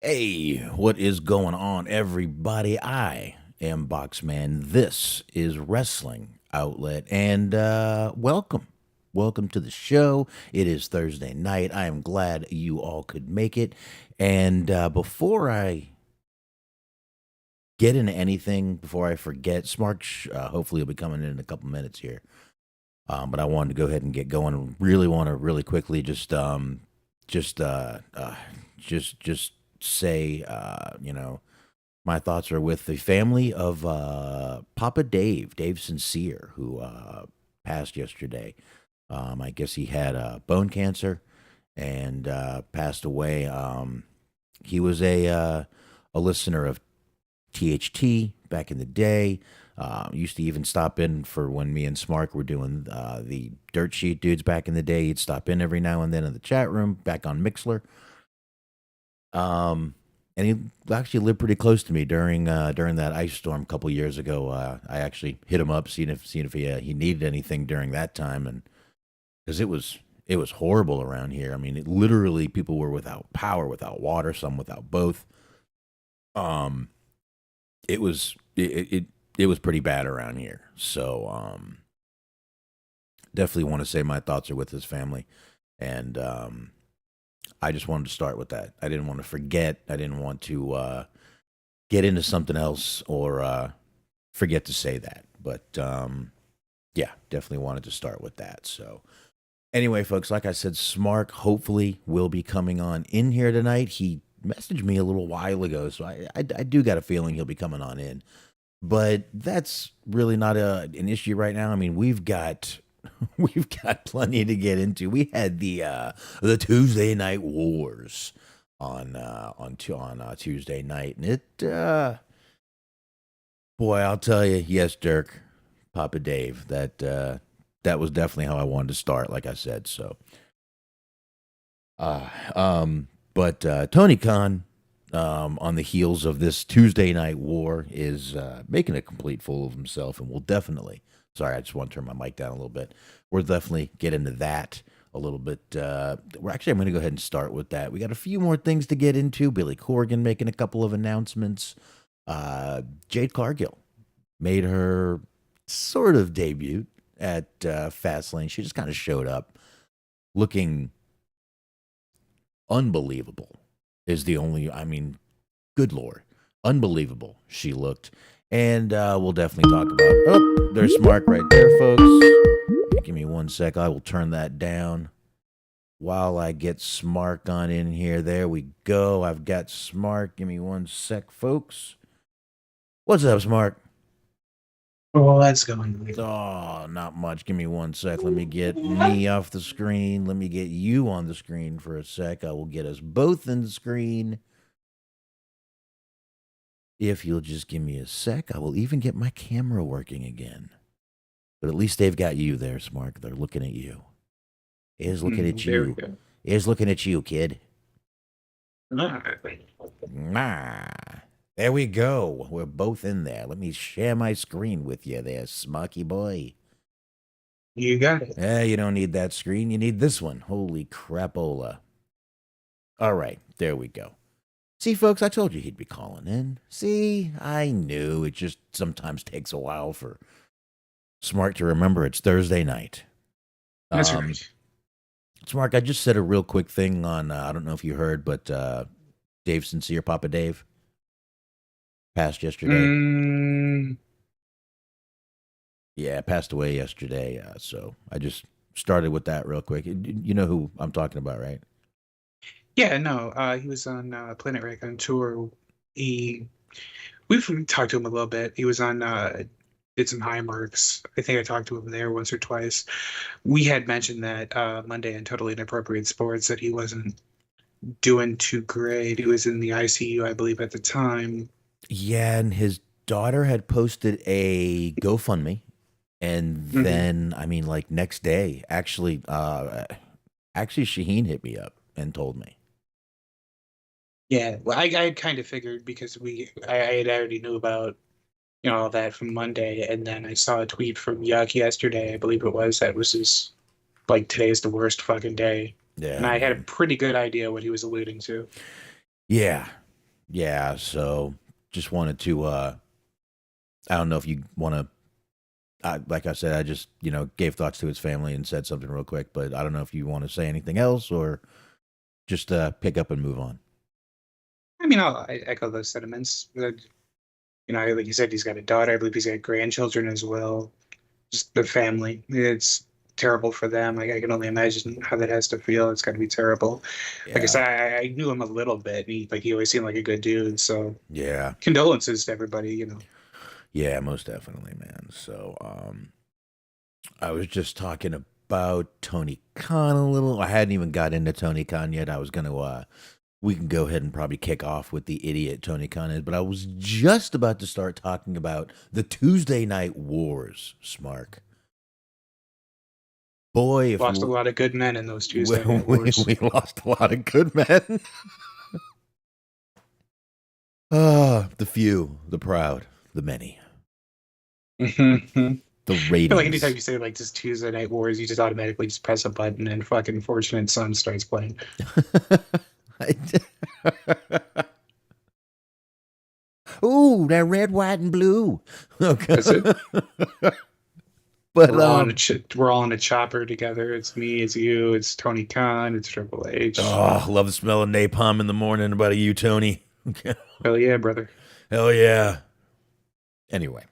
Hey, what is going on, everybody? I am Boxman. This is Wrestling Outlet, and welcome. Welcome to the show. It is Thursday night. I am glad you all could make it. And before I get into anything, before I forget, Smart, hopefully, will be coming in a couple minutes here. But I wanted to go ahead and get going. Really want to really quickly just, uh, uh, just say, my thoughts are with the family of Papa Dave Sincere, who passed yesterday. I guess he had bone cancer and passed away. He was a listener of THT back in the day. Used to even stop in for when me and Smark were doing the Dirt Sheet dudes back in the day. He'd stop in every now and then in the chat room back on Mixler. And he actually lived pretty close to me during that ice storm a couple years ago. I actually hit him up, seeing if he needed anything during that time, and because it was horrible around here. I mean, it literally people were without power, without water, some without both. Um, it was pretty bad around here. So definitely want to say my thoughts are with his family, and I just wanted to start with that. I didn't want to forget. I didn't want to get into something else or forget to say that. But yeah, definitely wanted to start with that. So anyway, folks, like I said, Smark hopefully will be coming on in here tonight. He messaged me a little while ago, so I do got a feeling he'll be coming on in. But that's really not an issue right now. I mean, we've got we've got plenty to get into. We had the Tuesday Night Wars on Tuesday night, and boy, I'll tell you, yes, Dirk, Papa Dave, that was definitely how I wanted to start. Like I said, so uh, um, but Tony Khan, on the heels of this Tuesday Night War, is making a complete fool of himself, and we'll definitely. Sorry, I just want to turn my mic down a little bit. We'll definitely get into that a little bit. I'm going to go ahead and start with that. We got a few more things to get into. Billy Corgan making a couple of announcements. Jade Cargill made her sort of debut at Fastlane. She just kind of showed up looking unbelievable. Is the only, I mean, good Lord, unbelievable she looked. And we'll definitely talk about. Oh, there's Mark right there, folks. Give me one sec. I will turn that down while I get Smark on in here. There we go. I've got Smark. Give me one sec, folks. What's up, Smark? Oh, that's going. Oh, not much. Give me one sec. Let me get me off the screen. Let me get you on the screen for a sec. I will get us both in the screen. If you'll just give me a sec, I will even get my camera working again. But at least they've got you there, Smart. They're looking at you. Is looking at There we you. go. Is looking at you, kid. Ah, Nah. There we go. We're both in there. Let me share my screen with you there, Smarky boy. you got it. You don't need that screen. You need this one. Holy crapola. All right. There we go. See, folks, I told you he'd be calling in. See, I knew. It just sometimes takes a while for Smart to remember it's Thursday night. That's Um, right. Smart, I just said a real quick thing on, I don't know if you heard, but Dave Sincere, Papa Dave, passed yesterday. Mm, Yeah, passed away yesterday. So I just started with that real quick. You know who I'm talking about, right? yeah, no, he was on Planet Rec on tour. He, we've talked to him a little bit. He was on, did some high marks. I think I talked to him there once or twice. We had mentioned that Monday on Totally Inappropriate Sports that he wasn't doing too great. He was in the ICU, I believe, at the time. Yeah, and his daughter had posted a GoFundMe, and Mhm. then I mean, like next day, actually, Shaheen hit me up and told me. Yeah, well, I had kind of figured because I had already knew about all that from Monday, and then I saw a tweet from Yuck yesterday, I believe it was, that was his like today's the worst fucking day, and Yeah, I had a man. pretty good idea what he was alluding to. Yeah. yeah, so just wanted to I don't know if you want to like I said, I just, gave thoughts to his family and said something real quick, but I don't know if you want to say anything else or just pick up and move on. I mean, I echo those sentiments. Like you said, he's got a daughter. I believe he's got grandchildren as well. Just the family. It's terrible for them. Like I can only imagine how that has to feel. It's got to be terrible. Like I Yeah. said, I knew him a little bit. He always seemed like a good dude. So Yeah. condolences to everybody. Yeah, most definitely, man. So, I was just talking about Tony Khan a little. I hadn't even got into Tony Khan yet. I was going to we can go ahead and probably kick off with the idiot Tony Khan is, but I was just about to start talking about the Tuesday Night Wars, Smark. Boy, if Lost a we, lot of good men in those Tuesday Night Wars. we lost a lot of good men. Ah, the few, the proud, the many, I the feel like anytime ratings. you say like just Tuesday Night Wars, you just automatically just press a button and fucking Fortunate Son starts playing. Ooh, that red, white, and blue. Okay. That's it. But We're all in a chopper together. It's me, it's you, it's Tony Khan, it's Triple H. oh, love the smell of napalm in the morning. About you, Tony. Hell yeah, brother. Hell yeah. Anyway,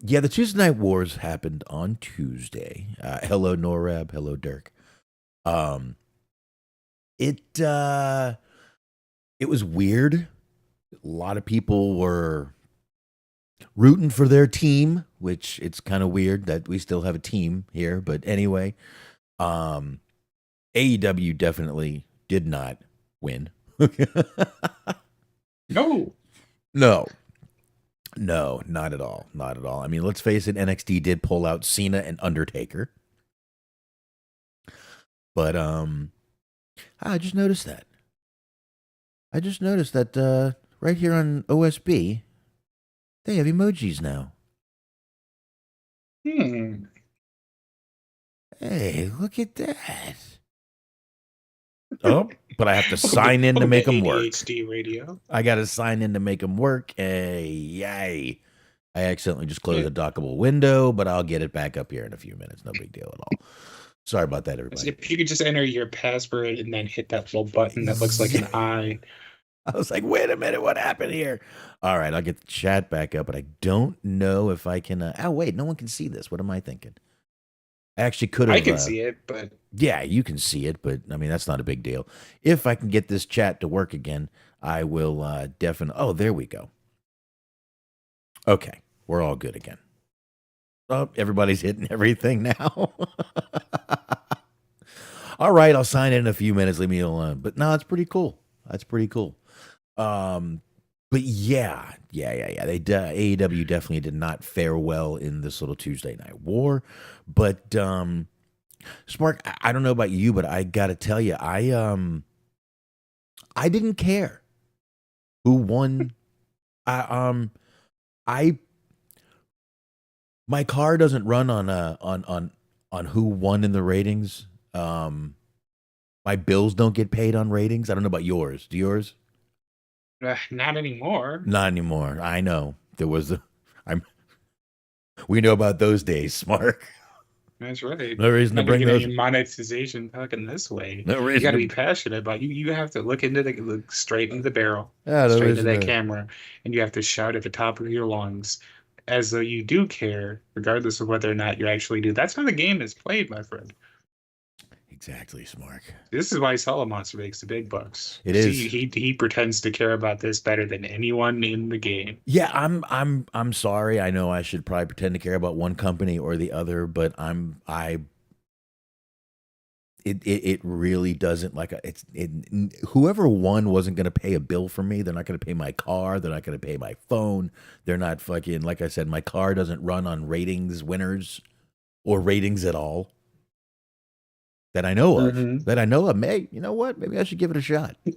yeah, the Tuesday Night Wars happened on Tuesday. Hello, Norab. Hello, Dirk. Um, it was weird. A lot of people were rooting for their team, which it's kind of weird that we still have a team here. But anyway, um, AEW definitely did not win. No. No, no, not at all. Not at all. I mean, let's face it, NXT did pull out Cena and Undertaker. But I just noticed that. I just noticed that right here on OSB, they have emojis now. Hmm. Hey, look at that. Oh, but I have to Welcome to sign in to welcome make to them work. ADHD radio. I got to sign in to make them work. Hey, yay. I accidentally just closed Yeah. a dockable window, but I'll get it back up here in a few minutes. No big deal at all. Sorry about that, As everybody. if you could just enter your password and then hit that little button that looks like an eye. I was like, wait a minute, what happened here? All right, I'll get the chat back up, but I don't know if I can. Oh, wait, no one can see this. What am I thinking? I actually could I have. can see it, but Yeah, you can see it, but I mean, that's not a big deal. If I can get this chat to work again, I will definitely. Oh, there we go. Okay, we're all good again. Oh, everybody's hitting everything now. All right, I'll sign in a few minutes. Leave me alone. But no, it's pretty cool. That's pretty cool. Um, but yeah. AEW definitely did not fare well in this little Tuesday night war. But Spark, I don't know about you, but I gotta tell you, I didn't care who won. I my car doesn't run on who won in the ratings. My bills don't get paid on ratings. I don't know about yours. Do yours? not anymore. Not anymore. I know there was a. I'm. We know about those days, Mark. That's right. No reason to Not gonna bring get any those. monetization talking this way. No You reason got to to. be passionate about you have to look straight into the barrel, Yeah, no straight into reason that to. camera, and you have to shout at the top of your lungs as though you do care, regardless of whether or not you actually do. That's how the game is played, my friend. Exactly, Mark. This is why Monster makes the big bucks. It See, is. he pretends to care about this better than anyone in the game. Yeah, I'm sorry. I know I should probably pretend to care about one company or the other, but it really doesn't like whoever won wasn't going to pay a bill for me. They're not going to pay my car. They're not going to pay my phone. They're not fucking, like I said, my car doesn't run on ratings winners or ratings at all that I know of. Hmm. That I know of. May, you know what? Maybe I should give it a shot. I'm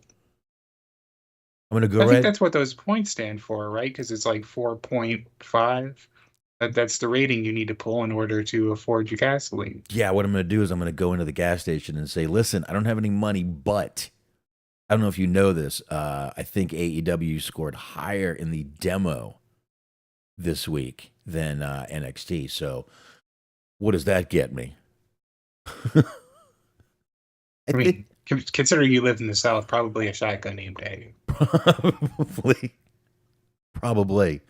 going to go I think right. that's what those points stand for, right? Because it's like 4.5. That's the rating you need to pull in order to afford your gasoline. Yeah, what I'm going to do is I'm going to go into the gas station and say, listen, I don't have any money, but I don't know if you know this. I think AEW scored higher in the demo this week than NXT. So what does that get me? I It mean, considering you live in the South, probably a shotgun named Dave. probably, probably,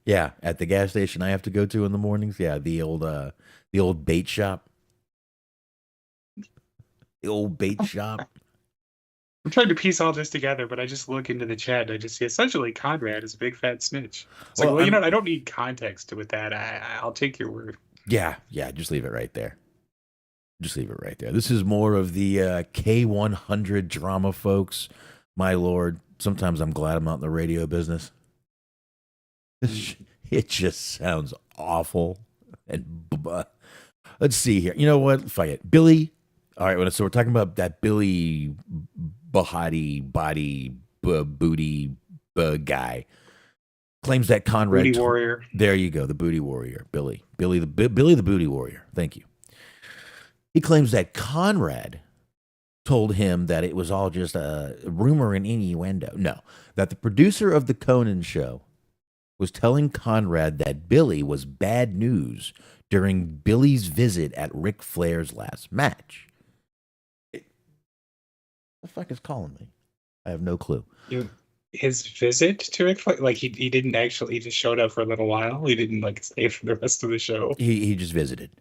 yeah. At the gas station I have to go to in the mornings, yeah, the old bait shop, the old bait shop. I'm trying to piece all this together, but I just look into the chat and I just see essentially Conrad is a big fat snitch. It's like, Well, well, you know I'm what? I don't need context with that. I'll take your word. yeah, yeah. Just leave it right there. Just leave it right there. This is more of the K100 drama, folks. My lord, sometimes I'm glad I'm not in the radio business. It just sounds awful. And let's see here. You know what? Fuck it. Billy. All right. So we're talking about that Billy Bahati body booty guy claims that Booty Conrad. warrior. There you go. The booty warrior, Billy. Billy the booty warrior. Thank you. He claims that Conrad told him that it was all just a rumor and innuendo. No, that the producer of the Conan show was telling Conrad that Billy was bad news during Billy's visit at Ric Flair's last match. The fuck is calling me? I have no clue. His visit to Ric Flair, like he didn't actually, he just showed up for a little while. He didn't like stay for the rest of the show. He just visited.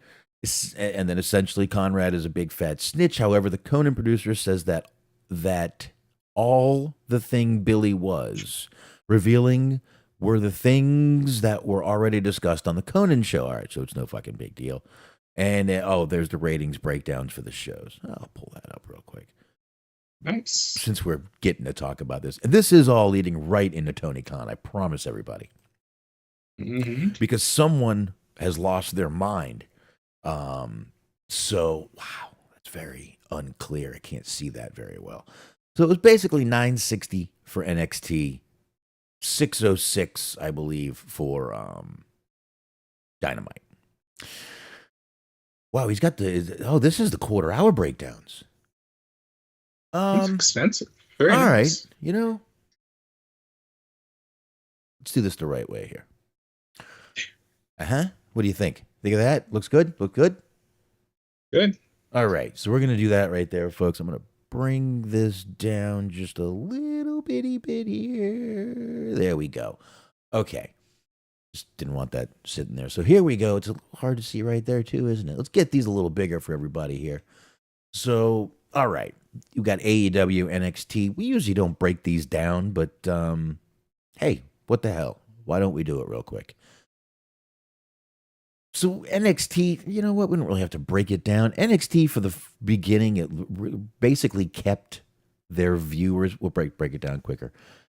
And then essentially Conrad is a big fat snitch. However, the Conan producer says that all the thing Billy was revealing were the things that were already discussed on the Conan show. All right, so it's no fucking big deal. And there's the ratings breakdowns for the shows. I'll pull that up real quick. Nice. Since we're getting to talk about this. And this is all leading right into Tony Khan, I promise everybody. Mm-hmm. Because someone has lost their mind. So, wow, that's very unclear. I can't see that very well. So it was basically 960 for NXT, 606, I believe, for Dynamite. Wow, he's got this is the quarter hour breakdowns. It's expensive. Very all nice. right, let's do this the right way here. What do you think? Think of that? Looks good? Look good? Good. All right, so we're going to do that right there, folks. I'm going to bring this down just a little bitty bit here. There we go. Okay. Just didn't want that sitting there. So here we go. It's a little hard to see right there too, isn't it? Let's get these a little bigger for everybody here. So, all right. You got AEW, NXT. We usually don't break these down, but hey, what the hell? Why don't we do it real quick? So NXT, you know what? We don't really have to break it down. NXT for the beginning, it basically kept their viewers. We'll break it down quicker.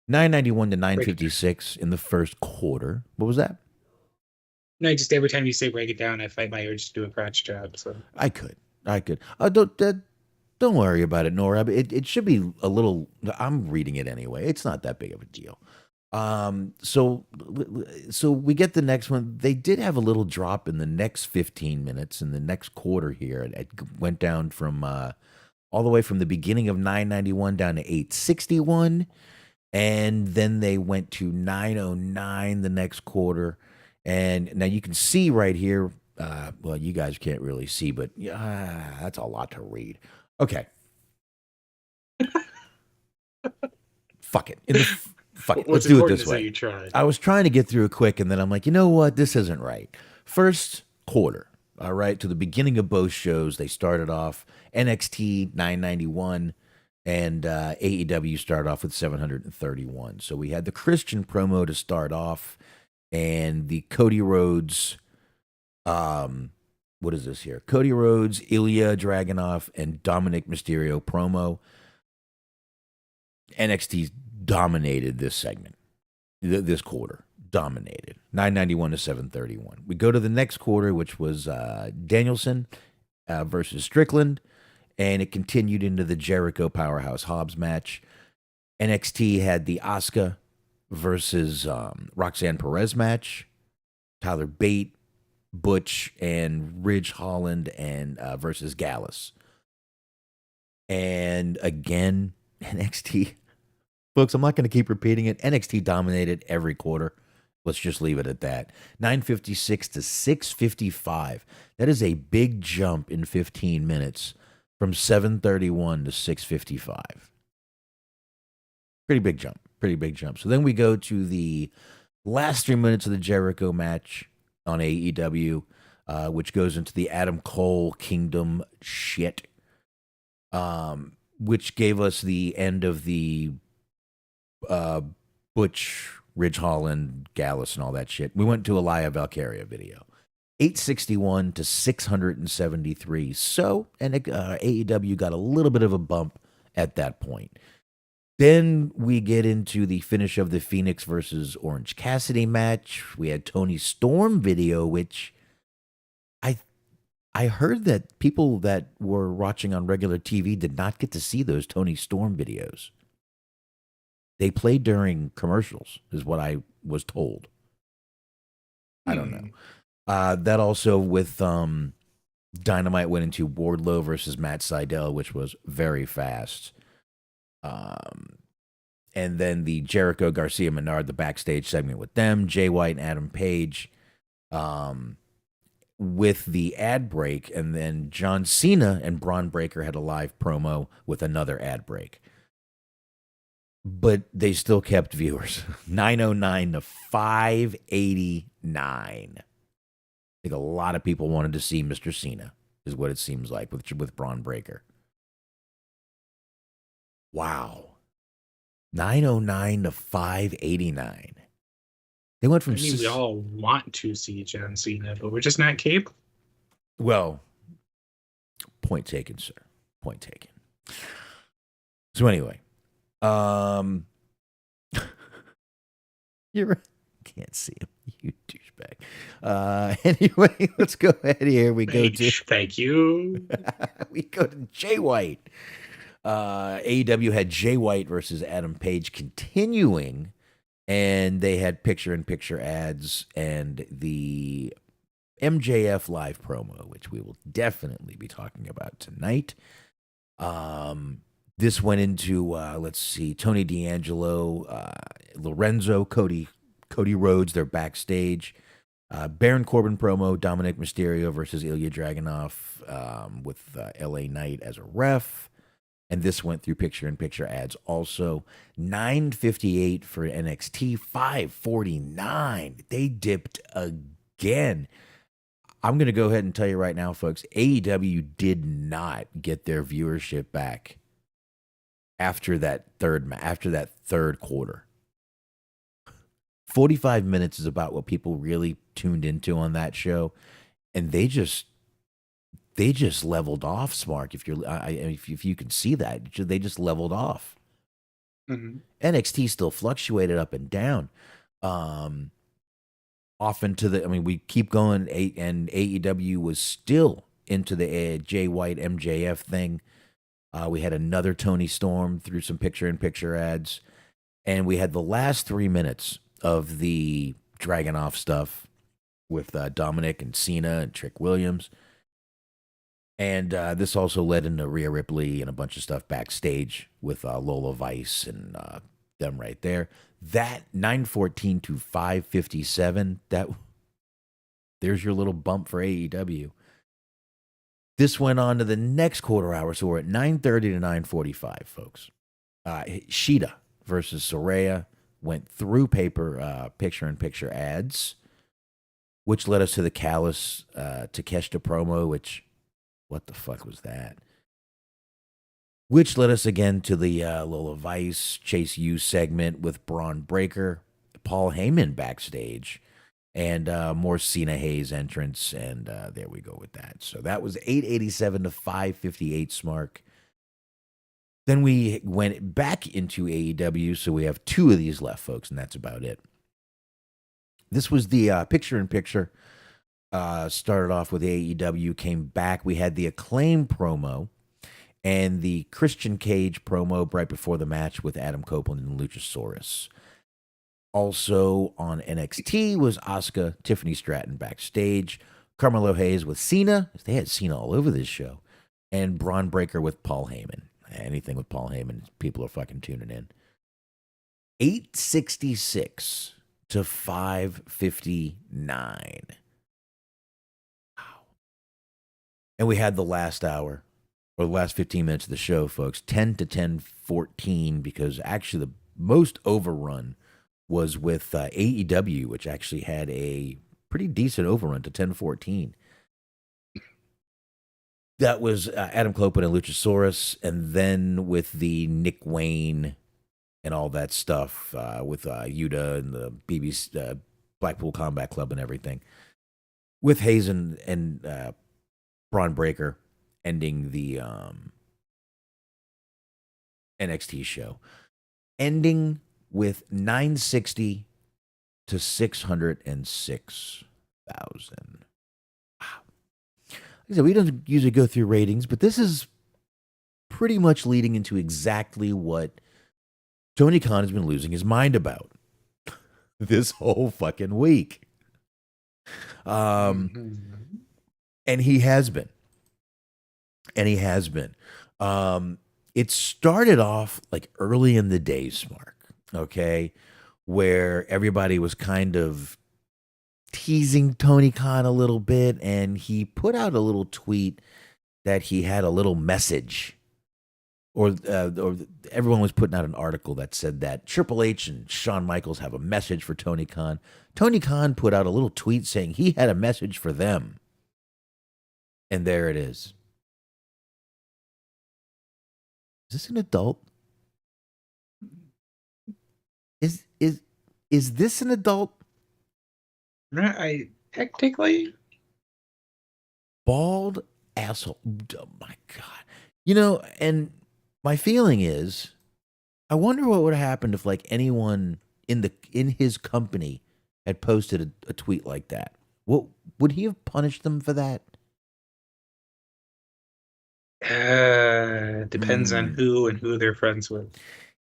991 to 956 in the first quarter. What was that? No, just every time you say break it down, I fight my urge to do a crotch job. So I could. Don't worry about it, Nora. It should be a little. I'm reading it anyway. It's not that big of a deal. So we get the next one. They did have a little drop in the next 15 minutes in the next quarter here. It went down from all the way from the beginning of 991 down to 861, and then they went to 909 the next quarter. And now you can see right here. Well, you guys can't really see, but that's a lot to read. Okay. Fuck it. Fuck it. Let's do it this way. I was trying to get through it quick, and then I'm like, you know what? This isn't right. First quarter, all right, to the beginning of both shows, they started off NXT 991 and AEW started off with 731. So we had the Christian promo to start off, and the Cody Rhodes, what is this here? Cody Rhodes, Ilya Dragunov, and Dominic Mysterio promo. NXT dominated this segment, this quarter. Dominated. 991 to 731. We go to the next quarter, which was Danielson versus Strickland, and it continued into the Jericho Powerhouse Hobbs match. NXT had the Asuka versus Roxanne Perez match. Tyler Bate, Butch, and Ridge Holland and versus Gallus. And again, NXT, folks, I'm not going to keep repeating it. NXT dominated every quarter. Let's just leave it at that. 956 to 655. That is a big jump in 15 minutes from 731 to 655. Pretty big jump. Pretty big jump. So then we go to the last 3 minutes of the Jericho match on AEW, which goes into the Adam Cole Kingdom shit, which gave us the end of the Butch, Ridge Holland, Gallus, and all that shit. We went to a Elia Valkyria video. 861 to 673. So, and AEW got a little bit of a bump at that point. Then we get into the finish of the Phoenix versus Orange Cassidy match. We had Tony Storm video, which I heard that people that were watching on regular TV did not get to see those Tony Storm videos. They played during commercials, is what I was told. I don't know. That also with Dynamite went into Wardlow versus Matt Sydal, which was very fast. And then the Jericho Garcia Menard, the backstage segment with them, Jay White and Adam Page, with the ad break, and then John Cena and Braun Breaker had a live promo with another ad break. But they still kept viewers. 909 to 589. I think a lot of people wanted to see Mr. Cena, is what it seems like with Braun Breaker. Wow. 909 to 589. They went from. I mean, we all want to see John Cena, but we're just not capable. Well, point taken, sir. Point taken. So anyway, you're can't see him, you douchebag. Anyway, let's go ahead here. We go to thank you. we go to Jay White. AEW had Jay White versus Adam Page continuing, and they had picture-in-picture ads and the MJF live promo, which we will definitely be talking about tonight. This went into, let's see, Tony D'Angelo, Lorenzo, Cody Rhodes, they're backstage. Baron Corbin promo, Dominic Mysterio versus Ilya Dragunov with LA Knight as a ref. And this went through picture-in-picture ads also. 958 for NXT, 549. They dipped again. I'm going to go ahead and tell you right now, folks, AEW did not get their viewership back after that third quarter. 45 minutes is about what people really tuned into on that show, and they just leveled off. Smark, if you can see that, they just leveled off. Mm-hmm. NXT still fluctuated up and down. Often to the, we keep going, and AEW was still into the Jay White MJF thing. We had another Tony Storm through some picture-in-picture ads, and we had the last 3 minutes of the Dragunov stuff with Dominic and Cena and Trick Williams. And this also led into Rhea Ripley and a bunch of stuff backstage with Lola Vice and them right there. That 914 to 557, there's your little bump for AEW. This went on to the next quarter hour, so we're at 930 to 945, folks. Shida versus Soraya went through picture-in-picture ads, which led us to the Callis Takeshita promo, which, what the fuck was that? Which led us again to the Lola Vice Chase U segment with Braun Breaker, Paul Heyman backstage, and more Cena Hayes entrance, and there we go with that. So that was 887 to 558 Smark. Then we went back into AEW, so we have 2 of these left, folks, and that's about it. This was the picture-in-picture. Started off with AEW, came back. We had the Acclaim promo and the Christian Cage promo right before the match with Adam Copeland and Luchasaurus. Also on NXT was Asuka, Tiffany Stratton backstage, Carmelo Hayes with Cena. They had Cena all over this show. And Braun Breaker with Paul Heyman. anything with Paul Heyman, people are fucking tuning in. 866 to 559. Wow. And we had the last hour or the last 15 minutes of the show, folks, 10 to 10:14, because actually the most overrun was with AEW, which actually had a pretty decent overrun to 10:14. That was Adam Copeland and Luchasaurus, and then with the Nick Wayne and all that stuff with Yuta and the BBC Blackpool Combat Club and everything, with Hayes and Braun Breaker ending the NXT show, ending with 960 to 606,000. Wow. Like I said, we don't usually go through ratings, but this is pretty much leading into exactly what Tony Khan has been losing his mind about this whole fucking week. And he has been. And he has been. It started off like early in the day, Mark, okay, where everybody was kind of teasing Tony Khan a little bit, and he put out a little tweet that he had a little message, or everyone was putting out an article that said that Triple H and Shawn Michaels have a message for Tony Khan. Tony Khan put out a little tweet saying he had a message for them. And there it is. Is this an adult? Is this an adult? I technically Bald asshole. Oh my God. You know, and my feeling is, I wonder what would have happened if like anyone in his company had posted a tweet like that. What would he have punished them for that? depends on who and who they're friends with.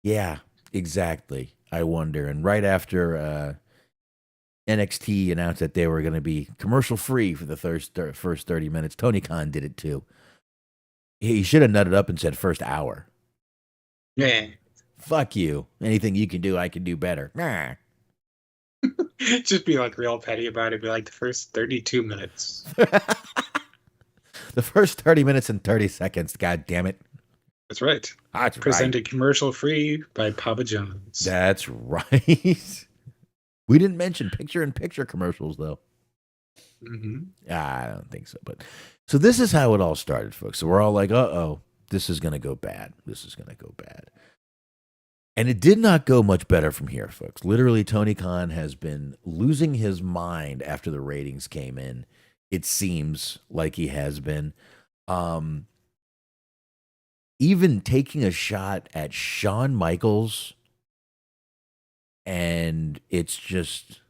Yeah, exactly. I wonder. And right after NXT announced that they were going to be commercial free for the first 30 minutes, Tony Khan did it too. He should have nutted up and said first hour. Yeah. Fuck you. Anything you can do, I can do better. Nah. Just be like real petty about it. Be like the first 32 minutes. The first 30 minutes and 30 seconds. God damn it. That's right. That's Presented right. commercial free by Papa John's. That's right. We didn't mention picture-in-picture commercials, though. I don't think so. But so this is how it all started, folks. So we're all like, uh-oh, this is going to go bad. This is going to go bad. And it did not go much better from here, folks. Literally, Tony Khan has been losing his mind after the ratings came in. It seems like he has been. Even taking a shot at Shawn Michaels. And it's just,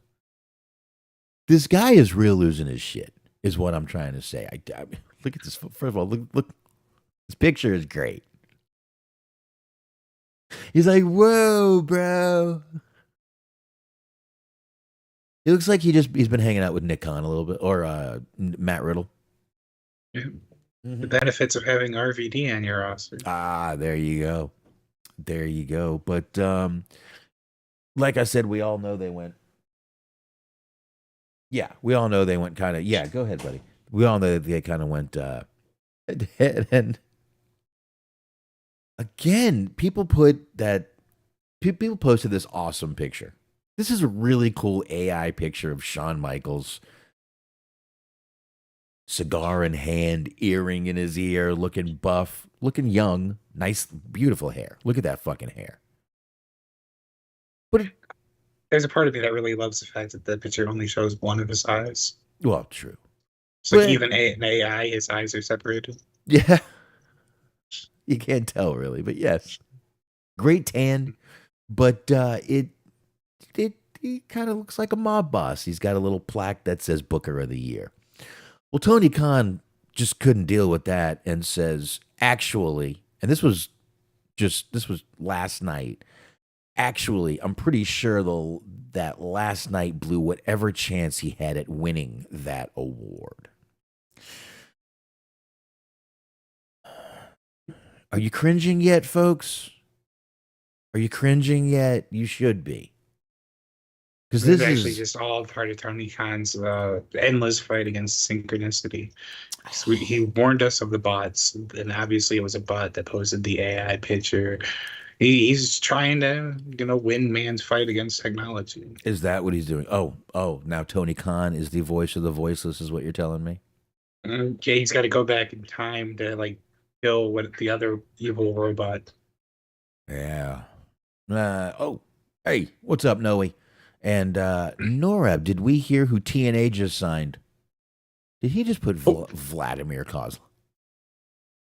this guy is real losing his shit, is what I'm trying to say. I look at this. First of all, look. This picture is great. He's like, whoa, bro. It looks like he's been hanging out with Nick Khan a little bit, or Matt Riddle. Yeah. The benefits of having RVD on your roster. Ah, there you go. There you go. But like I said, we all know they went. Yeah, we all know they went kind of. Yeah, go ahead, buddy. We all know they kind of went and again, people posted this awesome picture. This is a really cool AI picture of Shawn Michaels, cigar in hand, earring in his ear, looking buff, looking young, nice, beautiful hair. Look at that fucking hair. But there's a part of me that really loves the fact that the picture only shows one of his eyes. Well, true. So like even an AI, his eyes are separated. Yeah. You can't tell really, but yes. Great tan, but it he kind of looks like a mob boss. He's got a little plaque that says Booker of the Year. Well, Tony Khan just couldn't deal with that and says, actually, and this was last night. Actually, I'm pretty sure that last night blew whatever chance he had at winning that award. Are you cringing yet, folks? Are you cringing yet? You should be. Because This is this actually is. just all part of Tony Khan's endless fight against synchronicity. So he warned us of the bots, and obviously it was a bot that posted the AI picture. He's trying to, win man's fight against technology. Is that what he's doing? Oh, now Tony Khan is the voice of the voiceless, is what you're telling me? Yeah, he's got to go back in time to like kill what the other evil robot. Yeah. Oh, hey, what's up, Noe? And Norab, did we hear who TNA just signed? Did he just put Oh, Vladimir Kozlov?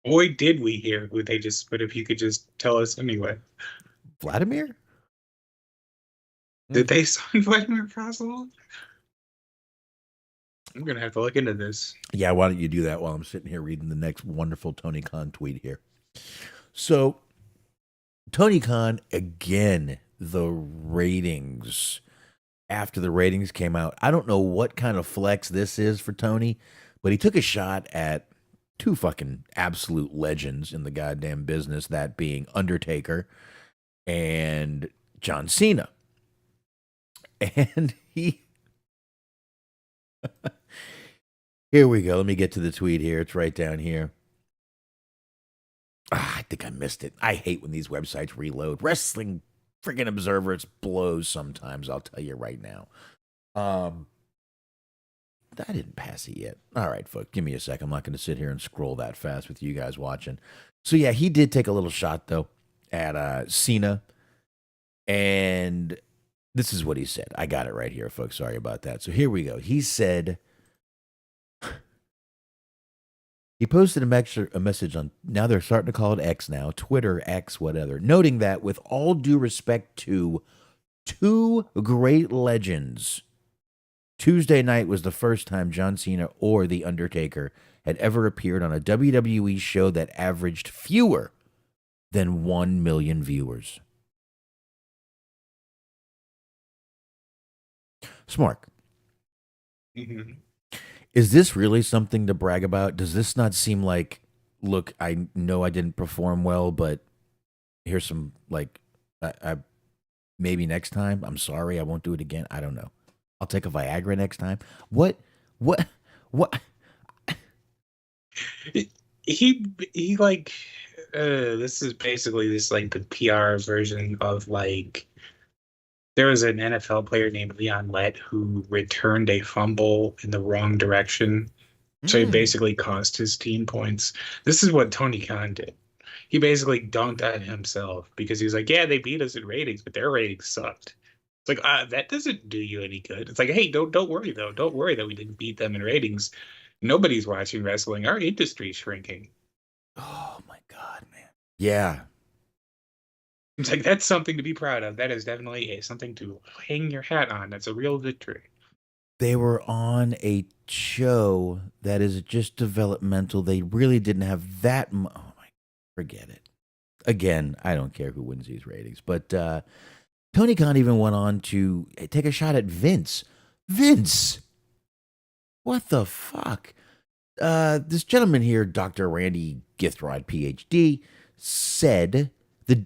boy, did we hear who they just, but if you could just tell us anyway. Vladimir? Did Mm. they sign Vladimir Kozlov? I'm gonna have to look into this. Yeah, why don't you do that while I'm sitting here reading the next wonderful Tony Khan tweet here? So, Tony Khan, again, the ratings. After the ratings came out, I don't know what kind of flex this is for Tony, but he took a shot at two fucking absolute legends in the goddamn business, that being Undertaker and John Cena. And here we go. Let me get to the tweet here. It's right down here. I think I missed it. I hate when these websites reload. Wrestling freaking Observer, it blows sometimes, I'll tell you right now. I didn't pass it yet. All right, folks, give me a sec. I'm not going to sit here and scroll that fast with you guys watching. So, yeah, he did take a little shot, though, at Cena. And this is what he said. I got it right here, folks. Sorry about that. So, here we go. He said, he posted a message on, now they're starting to call it X now, Twitter, X, whatever, noting that with all due respect to two great legends, Tuesday night was the first time John Cena or The Undertaker had ever appeared on a WWE show that averaged fewer than 1 million viewers. Smark, Mhm. is this really something to brag about? Does this not seem like, look, I know I didn't perform well, but here's some, like, I maybe next time. I'm sorry, I won't do it again. I don't know. I'll take a Viagra next time. What, what? He like this is basically this like the PR version of like there was an NFL player named Leon Lett who returned a fumble in the wrong direction. So he Mm. basically cost his team points. This is what Tony Khan did. He basically dunked on himself because he was like, yeah, they beat us in ratings, but their ratings sucked. It's like, that doesn't do you any good. It's like, hey, don't worry though. Don't worry that we didn't beat them in ratings. Nobody's watching wrestling. Our industry's shrinking. Oh my God, man. Yeah, It's like that's something to be proud of. That is definitely something to hang your hat on. That's a real victory. they were on a show that is just developmental. They really didn't have that. Oh my, forget it. Again, I don't care who wins these ratings, but Tony Khan even went on to take a shot at Vince. Vince, what the fuck? This gentleman here, Dr. Randy Githrod, PhD, said the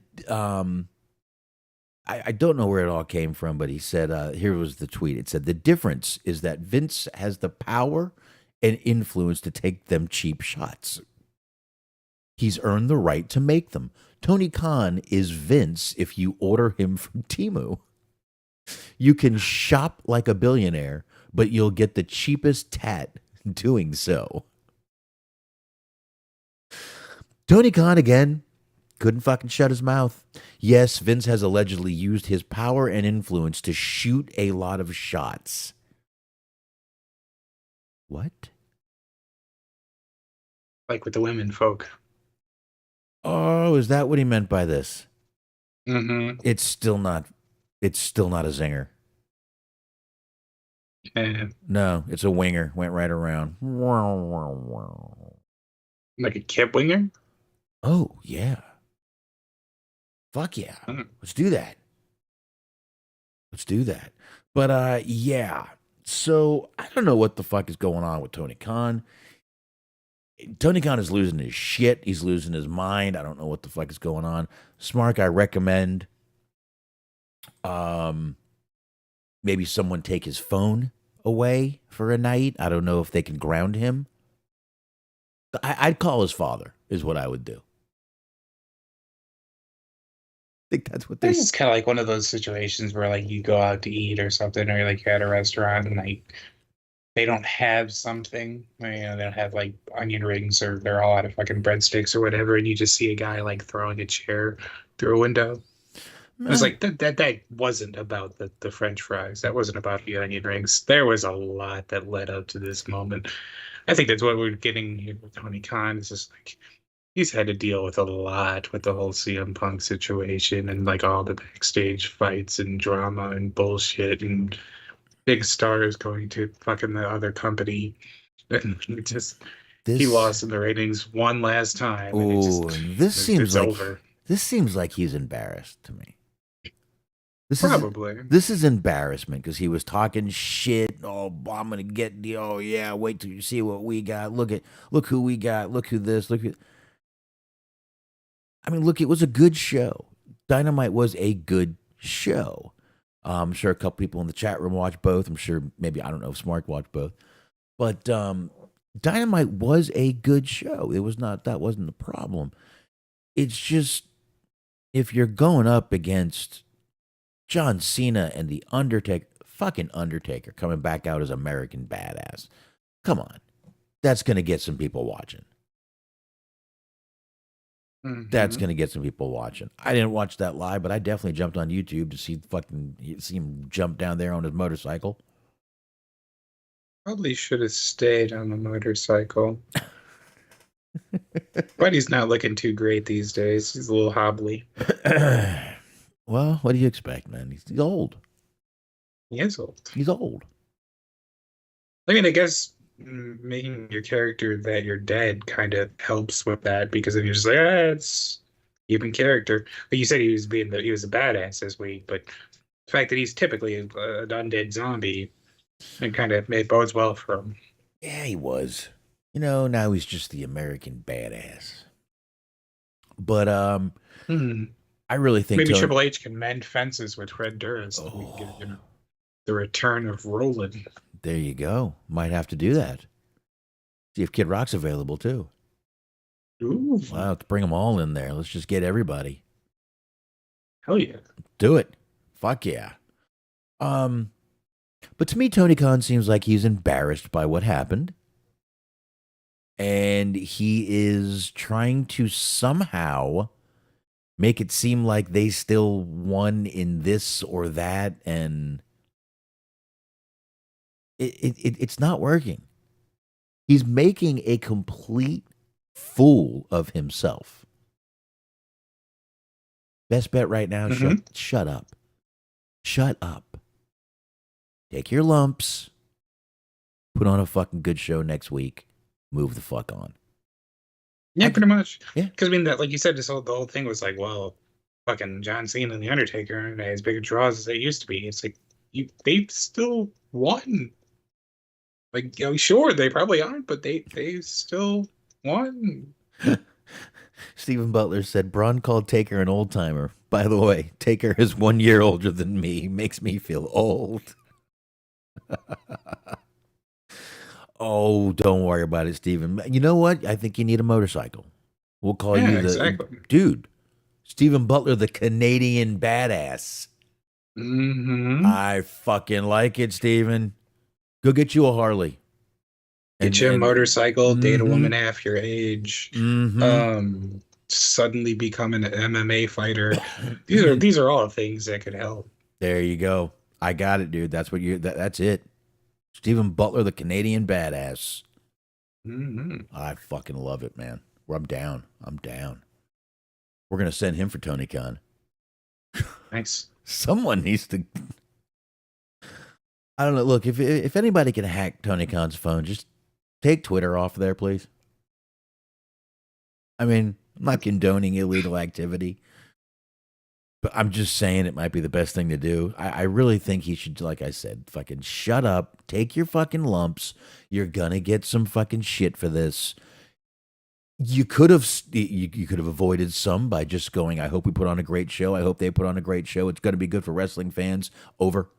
I don't know where it all came from, but he said, here was the tweet. It said, the difference is that Vince has the power and influence to take them cheap shots. He's earned the right to make them. Tony Khan is Vince if you order him from Timu. You can shop like a billionaire, but you'll get the cheapest tat doing so. Tony Khan again couldn't fucking shut his mouth. Yes, Vince has allegedly used his power and influence to shoot a lot of shots. What? Like with the women folk. Oh, is that what he meant by this? Mm-hmm. It's still not. It's still not a zinger. And No, it's a winger. Went right around. like a kip winger. Oh yeah. Fuck yeah. Mm. Let's do that. Let's do that. But yeah. So I don't know what the fuck is going on with Tony Khan. Tony Khan is losing his shit. He's losing his mind. I don't know what the fuck is going on. Smark, I recommend um maybe someone take his phone away for a night. I don't know if they can ground him. I'd call his father, is what I would do. I think that's what they. This is kind of like one of those situations where like you go out to eat or something, or like you're at a restaurant and like they don't have something, they don't have like onion rings or they're all out of fucking breadsticks or whatever, and you just see a guy like throwing a chair through a window. It's Meh. like that wasn't about the French fries. That wasn't about the onion rings. There was a lot that led up to this moment. I think that's what we're getting here with Tony Khan. It's just like he's had to deal with a lot with the whole CM Punk situation and like all the backstage fights and drama and bullshit and big stars going to fucking the other company. And it just he This. lost in the ratings one last time and Oh, this seems it's like over. he's embarrassed to me. This is Probably. this is embarrassment because he was talking shit. Oh, I'm gonna get the. Oh yeah, wait till you see what we got. Look who we got. Look who this. Look who. I mean, look, it was a good show. Dynamite was a good show. I'm sure a couple people in the chat room watched both. I'm sure maybe I don't know if Smart watched both, but Dynamite was a good show. It was not that wasn't the problem. It's just if you're going up against John Cena and the Undertaker, fucking Undertaker coming back out as American Badass. Come on. That's going to get some people watching. That's Hmm. going to get some people watching. I didn't watch that live, but I definitely jumped on YouTube to see him jump down there on his motorcycle. Probably should have stayed on the motorcycle. But he's not looking too great these days. He's a little hobbly. Well, what do you expect, man? He's old. He is old. He's old. I mean, I guess making your character that you're dead kind of helps with that because then you're just like, it's even character. But you said he was a badass this week, but the fact that he's typically an undead zombie, it kind of it bodes well for him. Yeah, he was. Now he's just the American badass. But Hmm. I really think Maybe Tony. Triple H can mend fences with Fred Durst, and we can get Oh, the return of Roland. there you go. Might have to do that. See if Kid Rock's available too. Ooh, Wow, let's bring them all in there. Let's just get everybody. hell yeah. Do it. Fuck yeah. Um, but to me, Tony Khan seems like he's embarrassed by what happened. And he is trying to somehow make it seem like they still won in this or that. And it's not working. He's making a complete fool of himself. Best bet right now, Hmm. shut up. Shut up. Take your lumps. Put on a fucking good show next week. Move the fuck on. Yeah, pretty much. Yeah. Because I mean, that like you said, the whole thing was like, well, fucking John Cena and the Undertaker aren't as big of draws as they used to be. It's like they still won. Like, sure, they probably aren't, but they still won. Stephen Butler said Braun called Taker an old timer. By the way, Taker is 1 year older than me. Makes me feel old. Oh, don't worry about it, Stephen. You know what? I think you need a motorcycle. We'll call Yeah, you the exactly. dude. Stephen Butler, the Canadian badass. Hmm. I fucking like it, Stephen. Go get you a Harley. Get And you a and motorcycle, date a mm-hmm. woman half your age, Mm-hmm. suddenly become an MMA fighter. These are all things that could help. There you go. I got it, dude. That's it. Stephen Butler, the Canadian badass. Hmm. I fucking love it, man. I'm down. I'm down. We're gonna send him for Tony Khan. Nice. Someone needs to. I don't know. Look, if anybody can hack Tony Khan's phone, just take Twitter off there, please. I mean, I'm not condoning illegal activity, but I'm just saying it might be the best thing to do. I really think he should, like I said, fucking shut up, take your fucking lumps. You're gonna get some fucking shit for this. You could have you could have avoided some by just going, I hope we put on a great show. I hope they put on a great show. It's going to be good for wrestling fans. Over.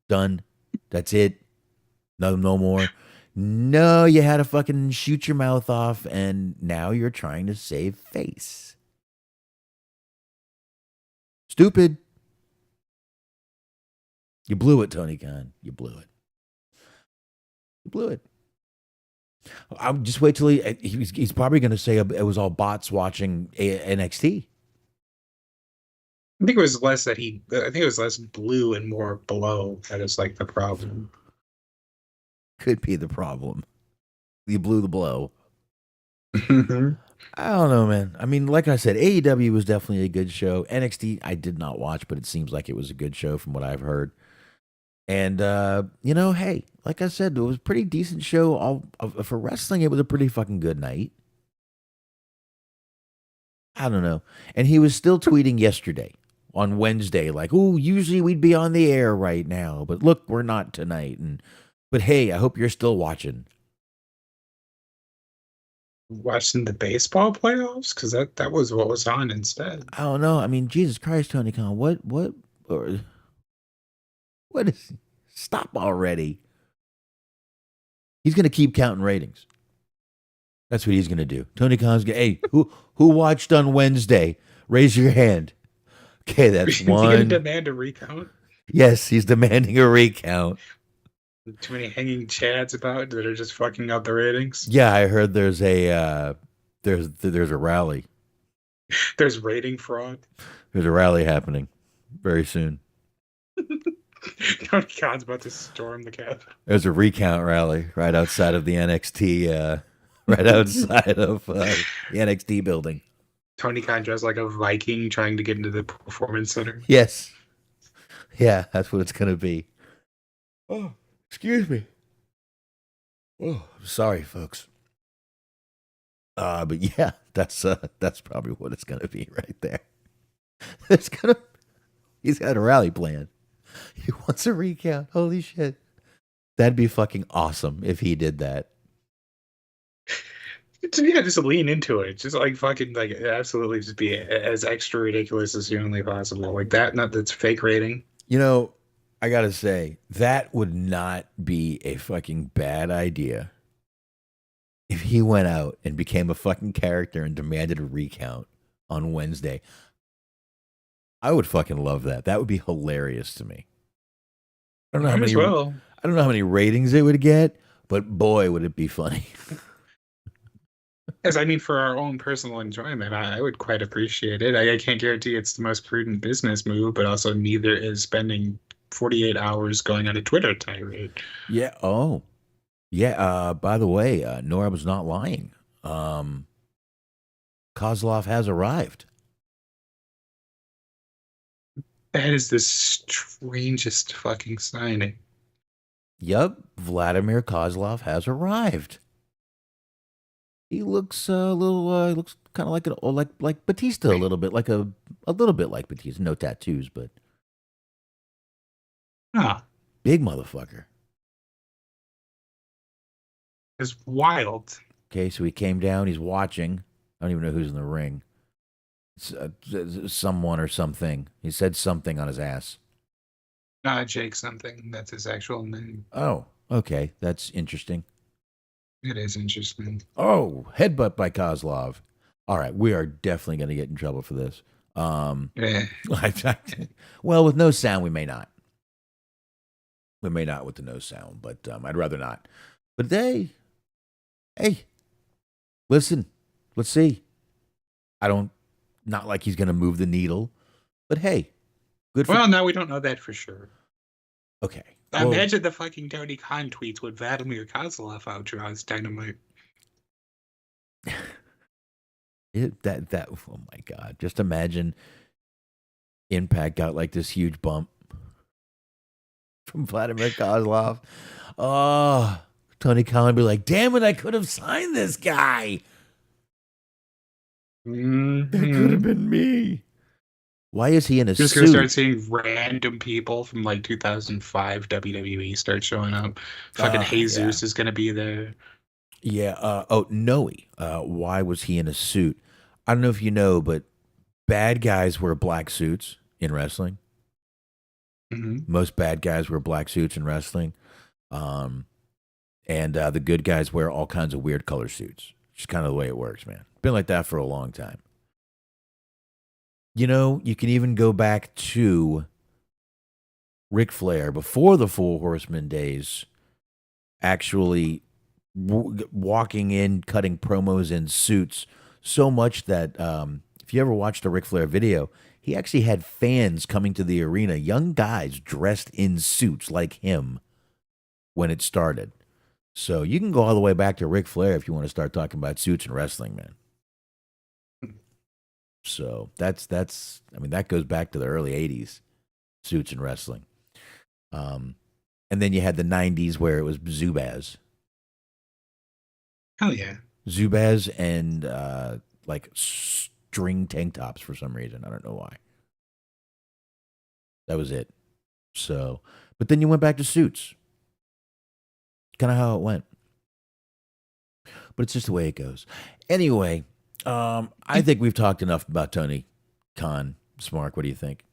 Done. That's it. No more. No, you had to fucking shoot your mouth off, and now you're trying to save face. Stupid. You blew it, Tony Khan. You blew it. You blew it. I'll just wait till he's probably going to say it was all bots watching NXT. I think it was less that he. I think it was less blue and more blow. That is like the problem. Could be the problem. You blew the blow. Mhm. I don't know, man. I mean, like I said, AEW was definitely a good show. NXT, I did not watch, but it seems like it was a good show from what I've heard. And hey, like I said, it was a pretty decent show. For wrestling, it was a pretty fucking good night. I don't know. And he was still tweeting yesterday on Wednesday, like, "Oh, usually we'd be on the air right now, but look, we're not tonight." But hey, I hope you're still watching. Watching the baseball playoffs because that was what was on instead. I don't know. I mean, Jesus Christ, Tony Khan, or what is? Stop already. He's gonna keep counting ratings. That's what he's gonna do. Tony Khan's gonna. Hey, who watched on Wednesday? Raise your hand. Okay, that's Is he gonna one. demand a recount? Yes, he's demanding a recount. Too many hanging chads about that are just fucking up the ratings. Yeah, I heard there's a there's a rally. There's rating fraud. There's a rally happening very soon. Tony Khan's about to storm the Capitol. There's a recount rally right outside of the NXT, right outside of the NXT building. Tony Khan dressed like a Viking trying to get into the performance center. Yes. Yeah, that's what it's gonna be. Oh, excuse me. Oh, sorry, folks. But yeah, that's probably what it's gonna be right there. He's got a rally plan. He wants a recount. Holy shit. That'd be fucking awesome if he did that. Yeah, just lean into it. Just like fucking like absolutely just be as extra ridiculous as humanly possible. Like that, not that's fake rating. You know, I gotta say, that would not be a fucking bad idea if he went out and became a fucking character and demanded a recount on Wednesday. I would fucking love that. That would be hilarious to me. I don't know how Might many as well. I don't know how many ratings it would get, but boy, would it be funny. As I mean, for our own personal enjoyment, I would quite appreciate it. I can't guarantee it's the most prudent business move, but also neither is spending 48 hours going on a Twitter tirade. Yeah. Oh. Yeah. By the way, Nora was not lying. Kozlov has arrived. That is the strangest fucking signing. Yep, Vladimir Kozlov has arrived. He looks a little. He looks kind of like Batista a little bit, like a little bit like Batista. No tattoos, but Ah, big motherfucker. it's wild. Okay, so he came down. He's watching. I don't even know who's in the ring. Someone or something. He said something on his ass. Jake something. That's his actual name. Oh, okay, that's interesting. It is interesting. Oh, headbutt by Kozlov. All right, we are definitely going to get in trouble for this. Yeah. Well, with no sound, we may not. We may not with the no sound, but I'd rather not. But hey, listen, let's see. Not like he's going to move the needle, but hey, good for. Well, now we don't know that for sure. Okay. Well, Imagine the fucking Tony Khan tweets with Vladimir Kozlov outdraws Dynamite. that oh my god! Just imagine Impact got like this huge bump from Vladimir Kozlov. Oh, Tony Khan would be like, "Damn it! I could have signed this guy. Mm-hmm. That could have been me." Why is he in a Just suit? gonna start seeing random people from like 2005 WWE start showing up. Fucking Jesus is gonna be there. Yeah. Oh, Noe. Why was he in a suit? I don't know if you know, but bad guys wear black suits in wrestling. Hmm. Most bad guys wear black suits in wrestling. Um, and the good guys wear all kinds of weird color suits. It's kind of the way it works, man. Been like that for a long time. You know, you can even go back to Ric Flair before the Four Horsemen days, actually walking in, cutting promos in suits so much that if you ever watched a Ric Flair video, he actually had fans coming to the arena, young guys dressed in suits like him when it started. So you can go all the way back to Ric Flair if you want to start talking about suits and wrestling, man. So that's I mean that goes back to the early '80s, suits and wrestling. Um, and then you had the '90s where it was Zubaz, Hell yeah. Zubaz, and like string tank tops for some reason. I don't know why. That was it. So, but then you went back to suits. Kind of how it went. But it's just the way it goes. Anyway, I think we've talked enough about Tony Khan. Smark, what do you think?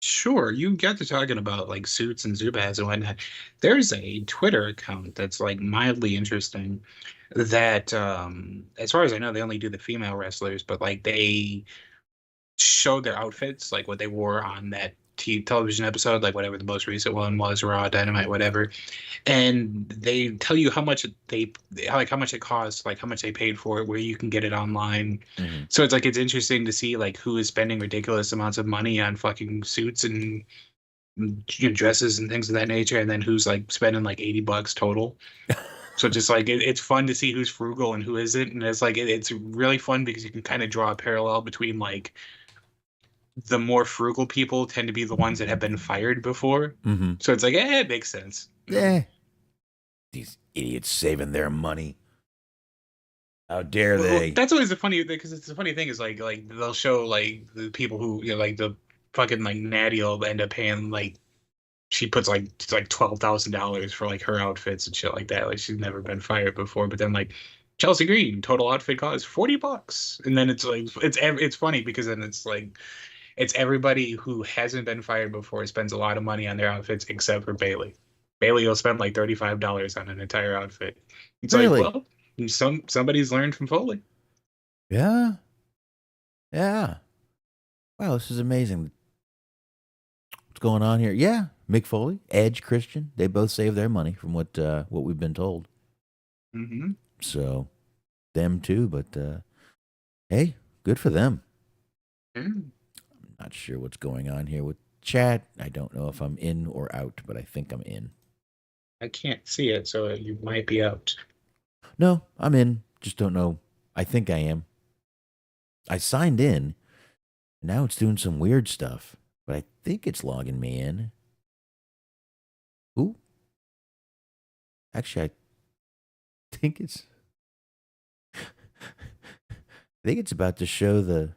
Sure, you got to talking about like suits and Zubaz and whatnot. There's a Twitter account that's like mildly interesting that as far as I know, they only do the female wrestlers, but like they show their outfits, like what they wore on that television episode, like whatever the most recent one was, Raw, Dynamite, whatever, and they tell you how much like how much it costs, like how much they paid for it, where you can get it online. Mm-hmm. So it's like it's interesting to see like who is spending ridiculous amounts of money on fucking suits and dresses and things of that nature, and then who's like spending like $80 total. So just like it's fun to see who's frugal and who isn't, and it's like it's really fun because you can kind of draw a parallel between like the more frugal people tend to be the ones that have been fired before. Mm-hmm. So it's like, it makes sense. Yeah, these idiots saving their money. How dare Well, they? that's always the funny thing because it's the funny thing is like they'll show like the people who like the fucking like Natty will end up paying like she puts like it's like $12,000 for like her outfits and shit like that. Like she's never been fired before, but then like Chelsea Green total outfit cost $40, and then it's like it's funny because then it's like it's everybody who hasn't been fired before spends a lot of money on their outfits except for Bailey. Bailey will spend like $35 on an entire outfit. It's like, Really? well, somebody's learned from Foley. Yeah. Yeah. Wow, this is amazing. What's going on here? Yeah, Mick Foley, Edge, Christian, they both save their money from what we've been told. Mm-hmm. So them too, but hey, good for them. Mm. Not sure what's going on here with chat. I don't know if I'm in or out, but I think I'm in. I can't see it, so you might be out. No, I'm in. Just don't know. I think I am. I signed in. And now it's doing some weird stuff, but I think it's logging me in. Ooh, actually, I think it's. I think it's about to show the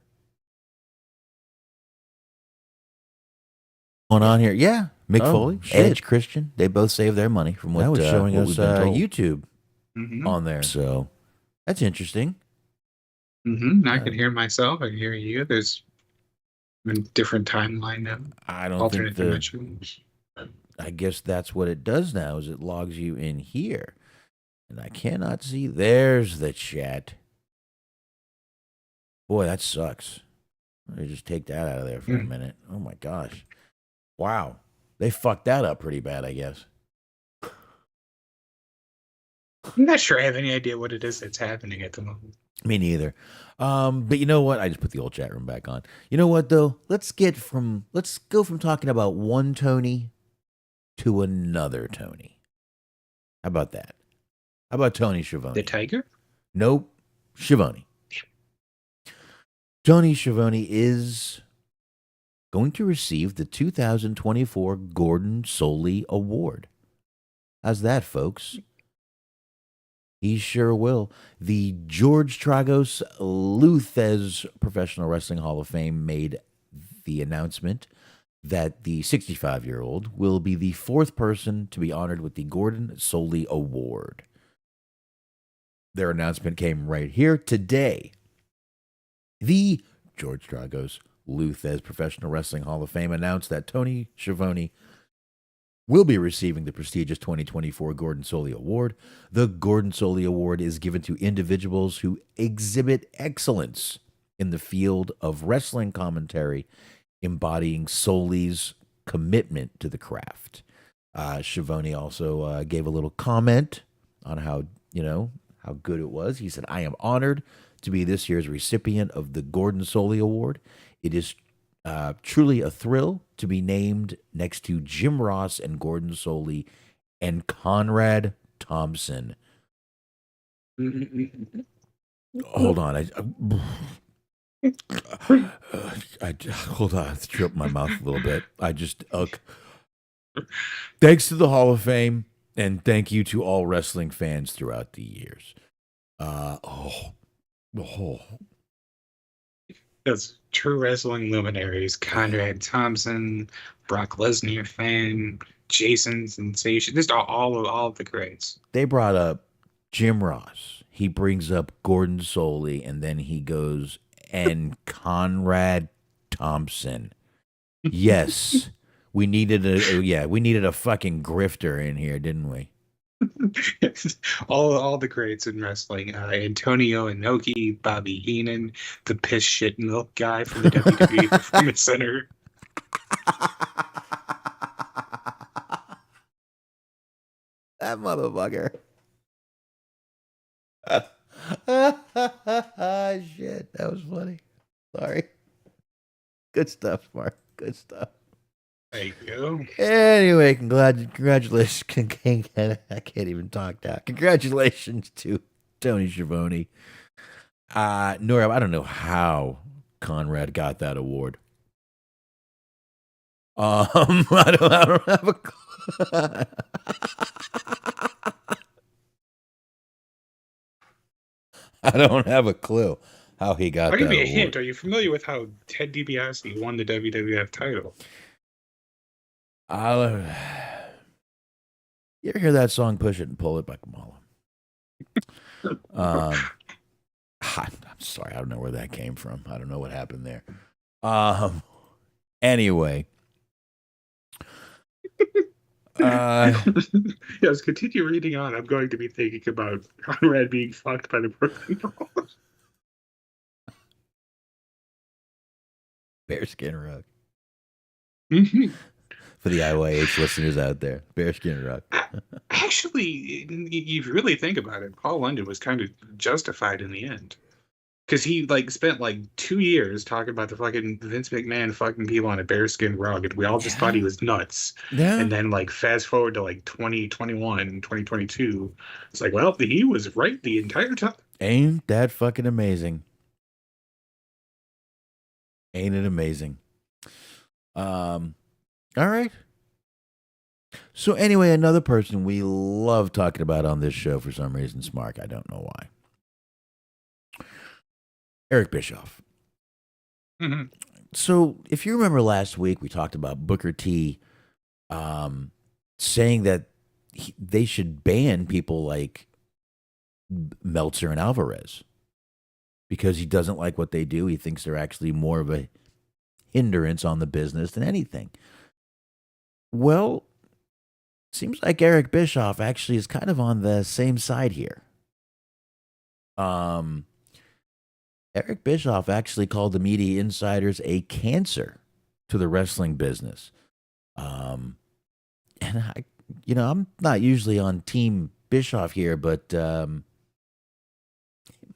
going on here. Yeah, Mick Foley, Shit. Edge, Christian, they both save their money from what Now it's showing what us we've been told. YouTube Mm-hmm. on there. So that's interesting. Mm-hmm. I can hear myself. I can hear you. There's a different timeline now, I don't think alternate the. dimensions. I guess that's what it does now. Is it logs you in here, and I cannot see. There's the chat. Boy, that sucks. Let me just take that out of there for a minute. Oh my gosh. Wow. They fucked that up pretty bad, I guess. I'm not sure I have any idea what it is that's happening at the moment. Me neither. But you know what? I just put the old chat room back on. You know what though? Let's go from talking about one Tony to another Tony. How about that? How about Tony Schiavone? The tiger? Nope. Schiavone. Tony Schiavone is going to receive the 2024 Gordon Soley Award. How's that, folks? He sure will. The George Tragos Luthez Professional Wrestling Hall of Fame made the announcement that the 65-year-old will be the fourth person to be honored with the Gordon Soley Award. Their announcement came right here today. The George Dragos Luthez Professional Wrestling Hall of Fame announced that Tony Schiavone will be receiving the prestigious 2024 Gordon Soley Award. The Gordon Soley Award is given to individuals who exhibit excellence in the field of wrestling commentary, embodying Soley's commitment to the craft. Schiavone also gave a little comment on how good it was. He said, "I am honored to be this year's recipient of the Gordon Soley Award. It is truly a thrill to be named next to Jim Ross and Gordon Soley and Conrad Thompson." Hold on, hold on, I tripped my mouth a little bit. Thanks to the Hall of Fame, and thank you to all wrestling fans throughout the years. Oh. That's true wrestling luminaries: Conrad Thompson, Brock Lesnar fan, Jason Sensation. Just all of the greats. They brought up Jim Ross. He brings up Gordon Soley, and then he goes and Conrad Thompson. Yes, we needed a fucking grifter in here, didn't we? all the greats in wrestling: Antonio Inoki, Bobby Heenan, the piss shit milk guy from the WWE Performance Center. That motherfucker. Shit, that was funny. Sorry. Good stuff, Mark. Good stuff. There you go. Anyway, congratulations. I can't even talk now. Congratulations to Tony Schiavone. Nora, I don't know how Conrad got that award. I don't have a clue. I don't have a clue how he got I'll that give you a award. hint. Are you familiar with how Ted DiBiase won the WWF title? You ever hear that song "Push It and Pull It" by Kamala? I'm sorry, I don't know where that came from. I don't know what happened there. Anyway. Yes, continue reading on. I'm going to be thinking about Conrad being fucked by the Brooklyn Brawlers. Bearskin rug. Mhm. For the IYH listeners out there, bearskin rug. Actually, you really think about it, Paul London was kind of justified in the end. Because he spent 2 years talking about the fucking Vince McMahon fucking people on a bearskin rug, and we all just thought he was nuts. Yeah. And then fast forward to 2021, 2022, it's well, he was right the entire time. Ain't that fucking amazing? Ain't it amazing? All right. So anyway, another person we love talking about on this show for some reason, Smark. I don't know why. Eric Bischoff. Mm-hmm. So if you remember last week, we talked about Booker T saying that they should ban people like Meltzer and Alvarez because he doesn't like what they do. He thinks they're actually more of a hindrance on the business than anything. Well, seems like Eric Bischoff actually is kind of on the same side here. Eric Bischoff actually called the media insiders a cancer to the wrestling business. And I'm not usually on Team Bischoff here, but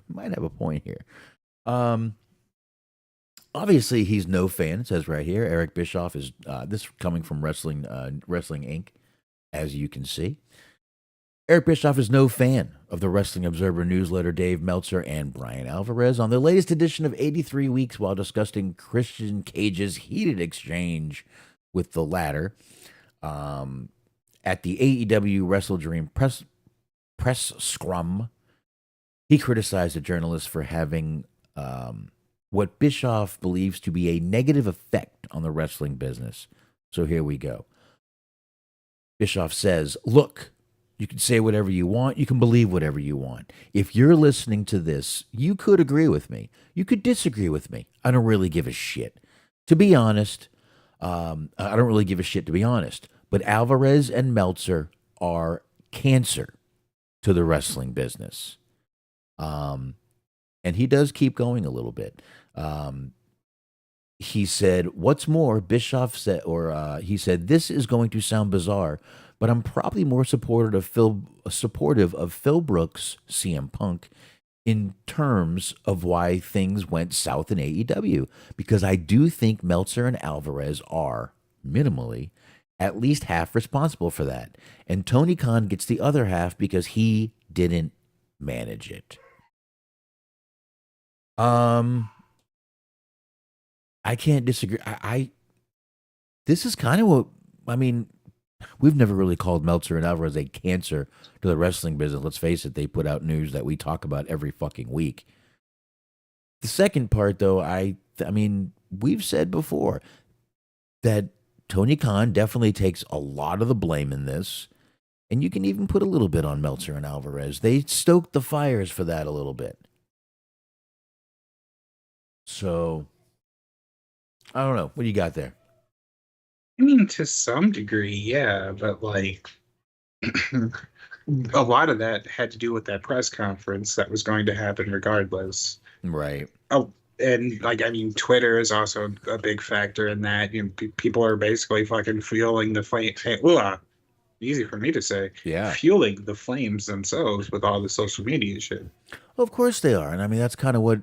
might have a point here. Obviously, he's no fan. It says right here, Eric Bischoff is this coming from Wrestling Inc. As you can see, Eric Bischoff is no fan of the Wrestling Observer newsletter Dave Meltzer and Brian Alvarez on the latest edition of 83 Weeks while discussing Christian Cage's heated exchange with the latter at the AEW Wrestle Dream press scrum. He criticized the journalist for having what Bischoff believes to be a negative effect on the wrestling business. So here we go. Bischoff says, "Look, You can say whatever you want. You can believe whatever you want. If you're listening to this, you could agree with me. You could disagree with me. I don't really give a shit. To be honest, I don't really give a shit, to be honest. But Alvarez and Meltzer are cancer to the wrestling business. Um, and he does keep going a little bit. Um, he said, "What's more?" Bischoff said, or he said, "This is going to sound bizarre, but I'm probably more supportive of Phil Brooks, CM Punk, in terms of why things went south in AEW, because I do think Meltzer and Alvarez are minimally at least half responsible for that, and Tony Khan gets the other half because he didn't manage it." Um, I can't disagree. I This is kind of what I mean. We've never really called Meltzer and Alvarez a cancer to the wrestling business. Let's face it; they put out news that we talk about every fucking week. The second part, though, I mean, we've said before that Tony Khan definitely takes a lot of the blame in this, and you can even put a little bit on Meltzer and Alvarez. They stoked the fires for that a little bit. So I don't know. What do you got there? I mean, to some degree, yeah, but like a lot of that had to do with that press conference that was going to happen regardless. Right. Oh, and like I mean, Twitter is also a big factor in that. You know, people are basically fucking fueling the flame. Easy for me to say, Yeah. fueling the flames themselves with all the social media shit. Well, of course they are, and I mean that's kind of what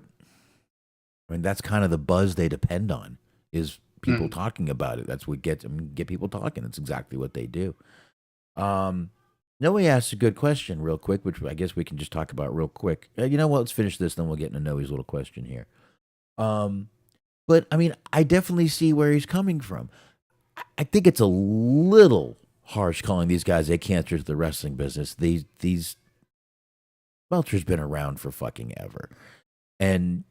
I mean. That's kind of the buzz they depend on is people Mm. talking about it. That's what gets get people talking. That's exactly what they do. Um, Noe asked a good question, real quick, which I guess we can just talk about real quick. You know what? Let's finish this, then we'll get into Noe's little question here. Um, but I mean, I definitely see where he's coming from. I think it's a little harsh calling these guys a cancer to the wrestling business. These Welcher's been around for fucking ever, and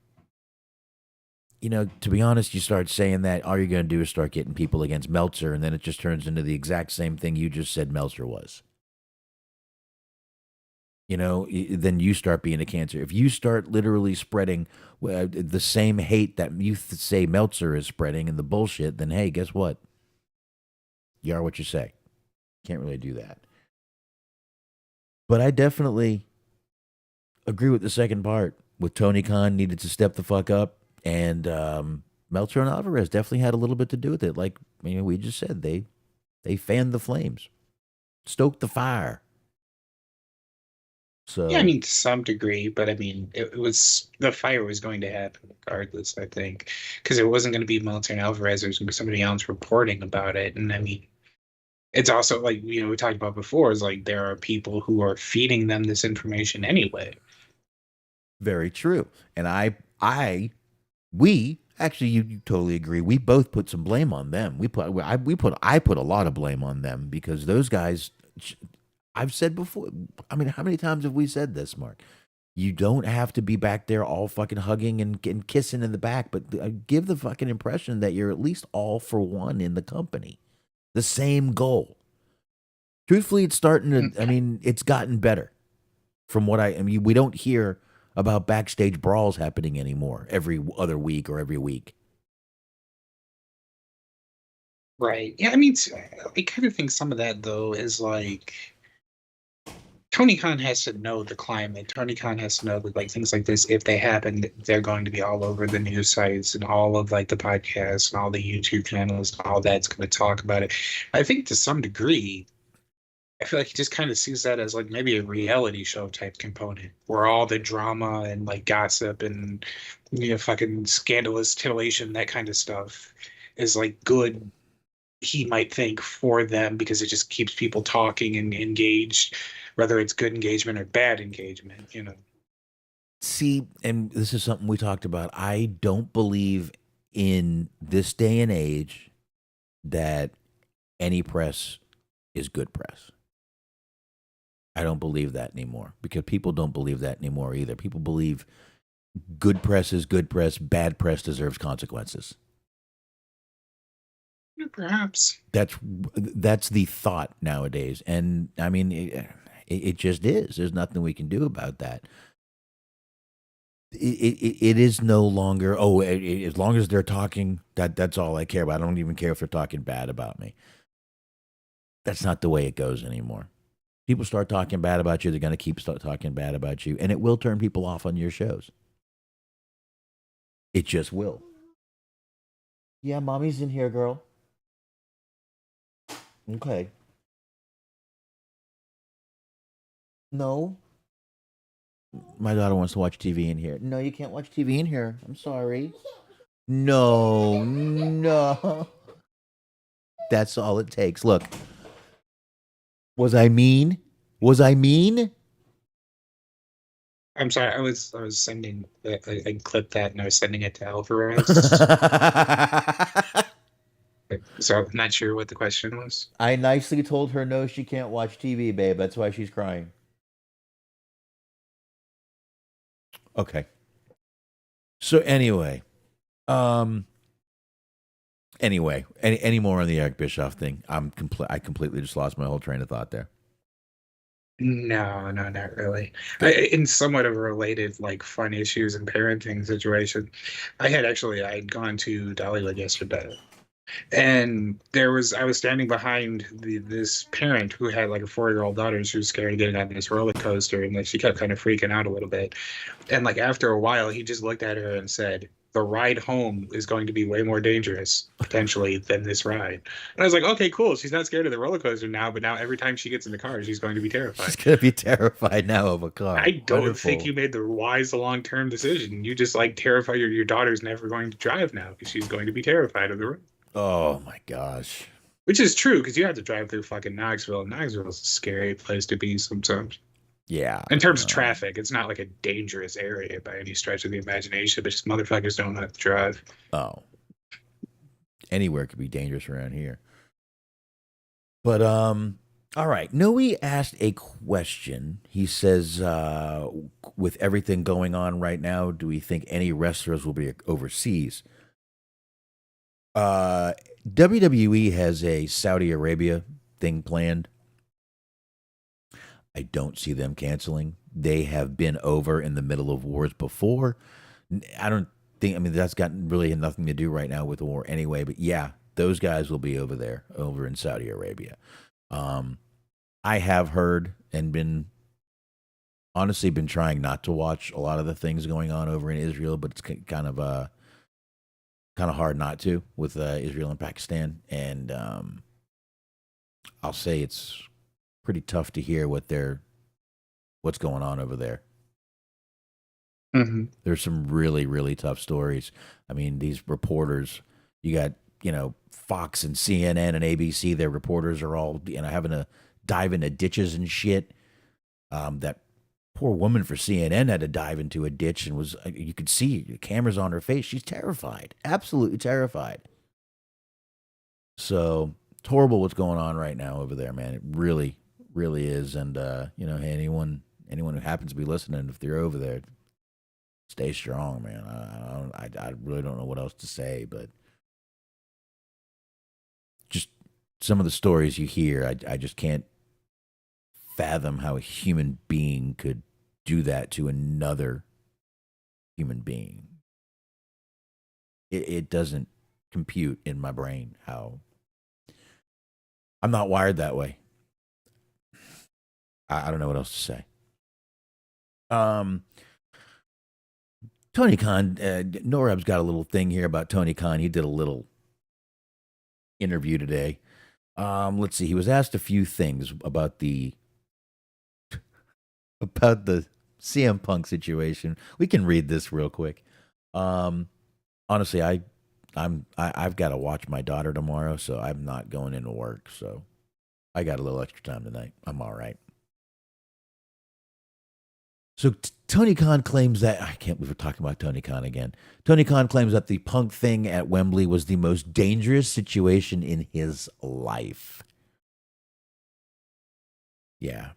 to be honest, you start saying that, all you're going to do is start getting people against Meltzer, and then it just turns into the exact same thing you just said Meltzer was. Then you start being a cancer. If you start literally spreading the same hate that you say Meltzer is spreading and the bullshit, then hey, guess what? You are what you say. Can't really do that. But I definitely agree with the second part. With Tony Khan needed to step the fuck up, and Meltzer and Alvarez definitely had a little bit to do with it. Like we just said, they fanned the flames, stoked the fire. Yeah, I So mean, to some degree, but I mean, it was the fire was going to happen regardless, I think, because it wasn't going to be Meltzer and Alvarez. There was going to be somebody else reporting about it. And I mean, it's also like, we talked about before, is like there are people who are feeding them this information anyway. very true. And we actually, you totally agree. We both put some blame on them. I put a lot of blame on them because those guys. I've said before. I mean, how many times have we said this, Mark? You don't have to be back there all fucking hugging and kissing in the back, but give the fucking impression that you're at least all for one in the company, the same goal. Truthfully, it's starting to. I mean, it's gotten better from what I mean. We don't hear about backstage brawls happening anymore every other week or every week. Right. Yeah, I mean, I kind of think some of that though is like Tony Khan has to know the climate. Tony Khan has to know that like things like this, if they happen, they're going to be all over the news sites and all of like the podcasts and all the YouTube channels and all that's going to talk about it. I think to some degree, I feel like he just kind of sees that as like maybe a reality show type component where all the drama and like gossip and fucking scandalous titillation, that kind of stuff is like good, he might think, for them because it just keeps people talking and engaged, whether it's good engagement or bad engagement. See, and this is something we talked about. I don't believe in this day and age that any press is good press. I don't believe that anymore because people don't believe that anymore either. People believe good press is good press, bad press deserves consequences. Perhaps. That's the thought nowadays, and I mean, It just is. There's nothing we can do about that. It is no longer, oh, as long as they're talking, that's all I care about. I don't even care if they're talking bad about me. That's not the way it goes anymore. People start talking bad about you, they're going to keep start talking bad about you, and it will turn people off on your shows. It just will. Yeah, mommy's in here, girl. Okay. No, my daughter wants to watch TV in here. No, you can't watch TV in here. I'm sorry. No, no. That's all it takes. Look, was I mean? Was I mean? I'm sorry. I was sending. I clipped that and I was sending it to Alvarez. So I'm not sure what the question was. I nicely told her no, she can't watch TV, babe. That's why she's crying. Okay. So um, any more on the Eric Bischoff thing? I completely just lost my whole train of thought there. No, no, not really. Good. In somewhat of a related, like, fun issues and parenting situation, I had gone to Dollywood yesterday, and I was standing behind this parent who had like a 4-year-old daughter, and she was scared of getting on this roller coaster, and like she kept kind of freaking out a little bit. And like after a while, he just looked at her and said, "The ride home is going to be way more dangerous potentially than this ride." And I was like, "Okay, cool. She's not scared of the roller coaster now, but now every time she gets in the car, she's going to be She's terrified." gonna be terrified now of a car. I don't think Wonderful. you made the wise long-term decision. You just like terrify your daughter's never going to drive now because she's going to be terrified of the road. Oh my gosh. Which is true because you have to drive through fucking Knoxville. And Knoxville is a scary place to be sometimes. Yeah. In terms of traffic, it's not like a dangerous area by any stretch of the imagination, but just motherfuckers don't know how to drive. Oh, anywhere could be dangerous around here. But all right. Noe asked a question. He says, with everything going on right now, do we think any wrestlers will be overseas? WWE has a Saudi Arabia thing planned. I don't see them canceling. They have been over in the middle of wars before. I don't think, I mean, that's got really nothing to do right now with the war anyway, but yeah, those guys will be over there, over in Saudi Arabia. Um, I have heard and been honestly been trying not to watch a lot of the things going on over in Israel, but it's kind of hard not to with Israel and Pakistan. And I'll say it's pretty tough to hear what's going on over there. Mm-hmm. There's some really really tough stories. I mean, these reporters, you got Fox and CNN and ABC. Their reporters are all having to dive into ditches and shit. That poor woman for CNN had to dive into a ditch and was you could see the cameras on her face. She's terrified, absolutely terrified. So it's horrible what's going on right now over there, man. It really, really is. And hey, anyone who happens to be listening, if they're over there, stay strong, man. I really don't know what else to say, but just some of the stories you hear, I just can't fathom how a human being could do that to another human being. It doesn't compute in my brain how I'm not wired that way. I don't know what else to say. Um, Tony Khan, Norab's got a little thing here about Tony Khan. He did a little interview today. Let's see. He was asked a few things about the CM Punk situation. We can read this real quick. Honestly, I've got to watch my daughter tomorrow, so I'm not going into work. So I got a little extra time tonight. I'm all right. So Tony Khan claims that I can't believe we're talking about Tony Khan again. Tony Khan claims that the Punk thing at Wembley was the most dangerous situation in his life. Yeah.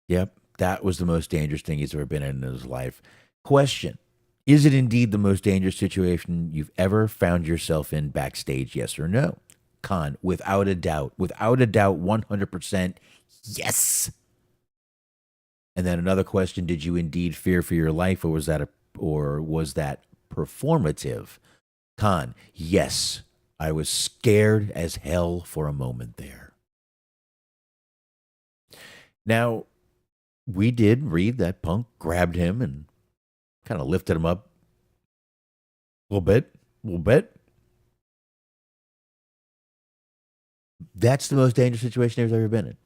Yep. That was the most dangerous thing he's ever been in his life. Question: is it indeed the most dangerous situation you've ever found yourself in backstage? Yes or no? Khan, without a doubt, 100%. Yes. And then another question: did you indeed fear for your life, or was that performative? Khan: yes, I was scared as hell for a moment there. Now, we did read that Punk grabbed him and kind of lifted him up a little bit, a little bit. That's the most dangerous situation there's ever been in.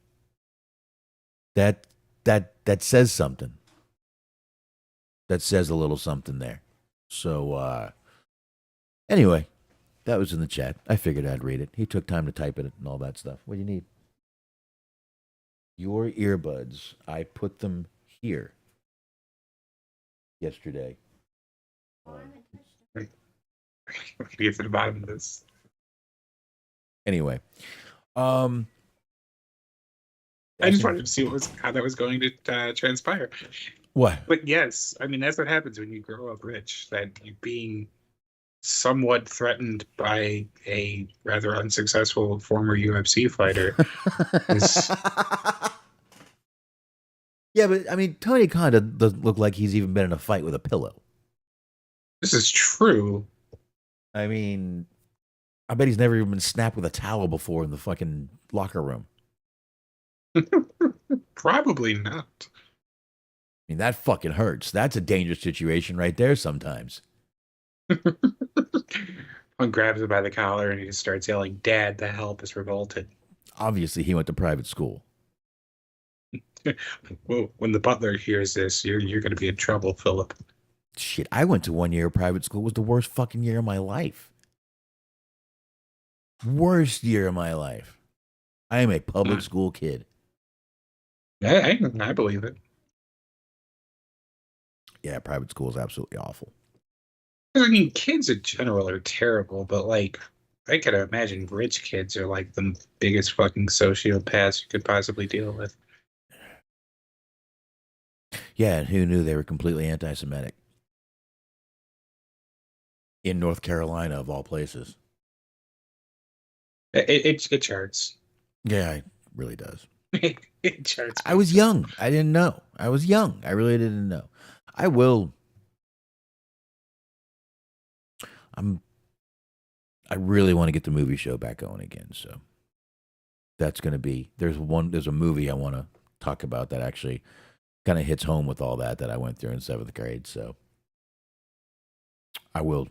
That says something. That says a little something there. So anyway, that was in the chat. I figured I'd read it. He took time to type it and all that stuff. What do you need? Your earbuds. I put them here yesterday. Get to the bottom of this. Anyway, I just wanted to see how that was going to transpire. What? But yes, I mean that's what happens when you grow up rich. That you're being somewhat threatened by a rather unsuccessful former UFC fighter. Yeah, but I mean, Tony Khan doesn't look like he's even been in a fight with a pillow. This is true. I mean, I bet he's never even been snapped with a towel before in the fucking locker room. Probably not. I mean, that fucking hurts. That's a dangerous situation right there sometimes. One grabs him by the collar and he just starts yelling, "Dad, the help is revolted." Obviously, he went to private school. Well, when the butler hears this, you're going to be in trouble, Philip. Shit, I went to 1 year of private school. It was the worst fucking year of my life. Worst year of my life. I am a public school kid. I believe it. Yeah, private school is absolutely awful. I mean, kids in general are terrible, but like, I could imagine rich kids are like the biggest fucking sociopaths you could possibly deal with. Yeah, and who knew they were completely anti-Semitic? In North Carolina, of all places. It charts. Yeah, it really does. It charts. I was young. I didn't know. I was young. I really didn't know. I will. I really want to get the movie show back going again. So that's going to be. There's a movie I want to talk about that actually kind of hits home with all that I went through in 7th grade. So I will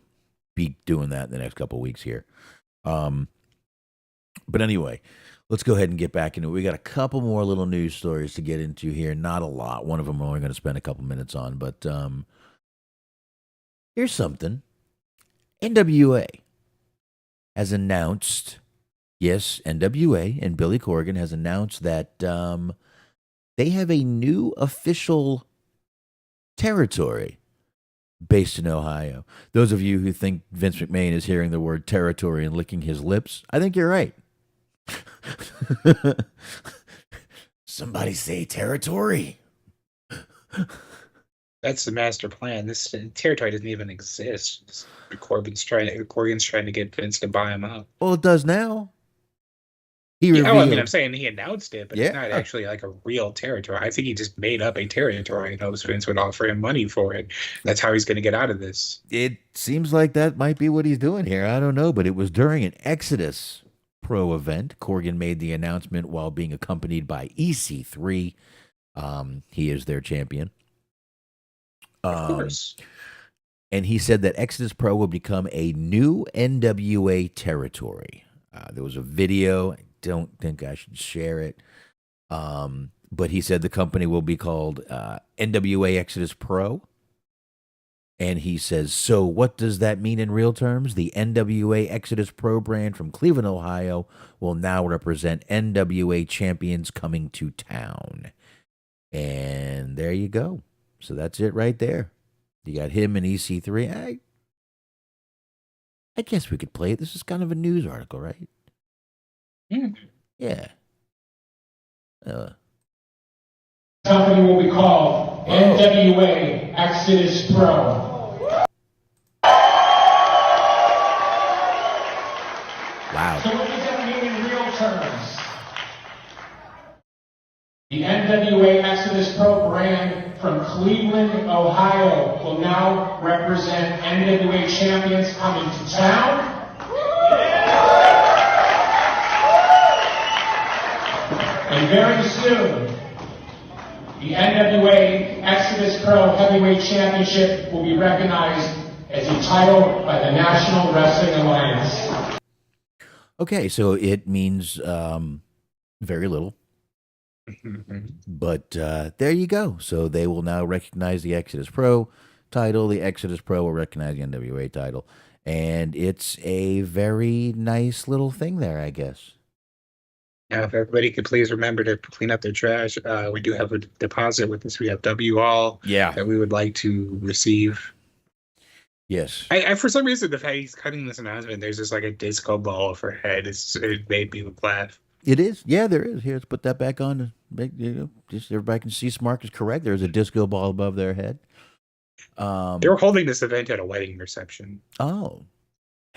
be doing that in the next couple of weeks here. But anyway, let's go ahead and get back into it. We got a couple more little news stories to get into here. Not a lot. One of them I'm only going to spend a couple minutes on. But here's something. NWA has announced, yes, NWA and Billy Corgan has announced that they have a new official territory based in Ohio. Those of you who think Vince McMahon is hearing the word territory and licking his lips, I think you're right. Somebody say territory. That's the master plan. This territory doesn't even exist. Corgan's trying to get Vince to buy him out. Well, it does now. I'm saying he announced it, but Yeah. It's not actually like a real territory. I think he just made up a territory and hopes Vince would offer him money for it. That's how he's going to get out of this. It seems like that might be what he's doing here. I don't know, but it was during an Exodus Pro event. Corgan made the announcement while being accompanied by EC3. He is their champion. Of course. And he said that Exodus Pro will become a new NWA territory. There was a video. I don't think I should share it. But he said the company will be called NWA Exodus Pro. And he says, so what does that mean in real terms? The NWA Exodus Pro brand from Cleveland, Ohio will now represent NWA champions coming to town. And there you go. So that's it right there. You got him and EC3. I guess we could play it. This is kind of a news article, right? Yeah. Company will be called NWA Exodus Pro. Wow. So what does that mean in real terms? The NWA Exodus Pro brand from Cleveland, Ohio will now represent NWA champions coming to town. And very soon, the NWA Exodus Pro Heavyweight Championship will be recognized as a title by the National Wrestling Alliance. Okay, so it means very little. But there you go. So they will now recognize the Exodus Pro title. The Exodus Pro will recognize the NWA title. And it's a very nice little thing there, I guess. Now, if everybody could please remember to clean up their trash, we do have a deposit with this. We have W-All that we would like to receive. Yes. I for some reason, the fact he's cutting this announcement, there's just like a disco ball of her head. It made me laugh. It is. Yeah, there is. Here, let's put that back on. Just everybody can see Smark is correct. There's a disco ball above their head. They were holding this event at a wedding reception. Oh.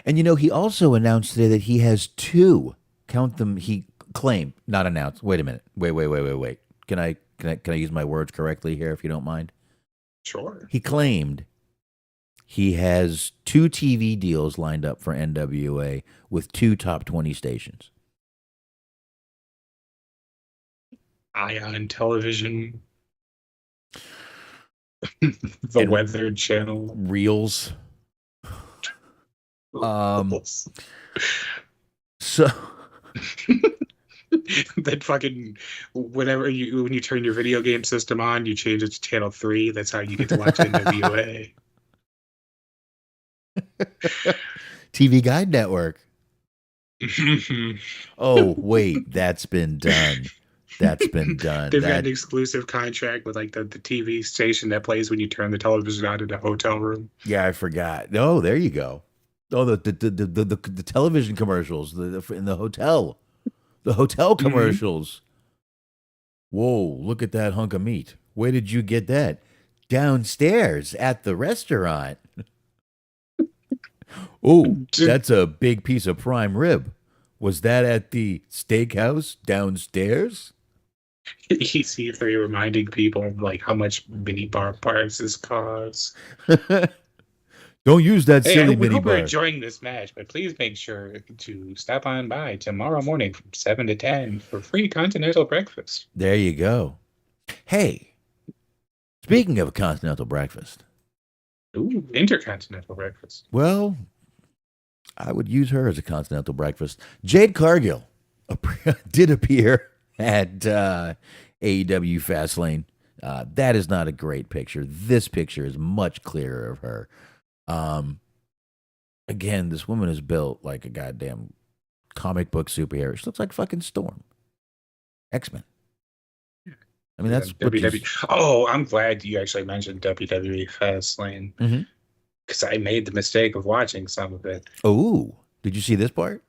And he also announced today that he has two. Count them. He claimed, not announced. Wait a minute. Wait. Can I use my words correctly here, if you don't mind? Sure. He claimed he has 2 TV deals lined up for NWA with 2 top 20 stations. Ion Television, the Weather Channel, Reels. So that fucking when you turn your video game system on, you change it to channel 3. That's how you get to watch NWA. TV Guide Network. Oh wait, that's been done. They've got an exclusive contract with like the TV station that plays when you turn the television on in the hotel room. Yeah, I forgot. Oh, there you go. Oh, the television commercials in the hotel. The hotel commercials. Whoa, look at that hunk of meat. Where did you get that? Downstairs at the restaurant. Oh, that's a big piece of prime rib. Was that at the steakhouse downstairs? EC3 reminding people of like how much mini bar prices cost. Don't use that silly we mini hope bar. you're enjoying this match, but please make sure to stop on by tomorrow morning from 7 to 10 for free continental breakfast. There you go. Hey, speaking of a continental breakfast. Ooh, intercontinental breakfast. Well, I would use her as a continental breakfast. Jade Cargill did appear at AEW Fastlane. That is not a great picture. This picture is much clearer of her. Again, this woman is built like a goddamn comic book superhero. She looks like fucking Storm. X-Men. I mean, that's WWE. Oh, I'm glad you actually mentioned WWE Fastlane. Because I made the mistake of watching some of it. Oh, did you see this part?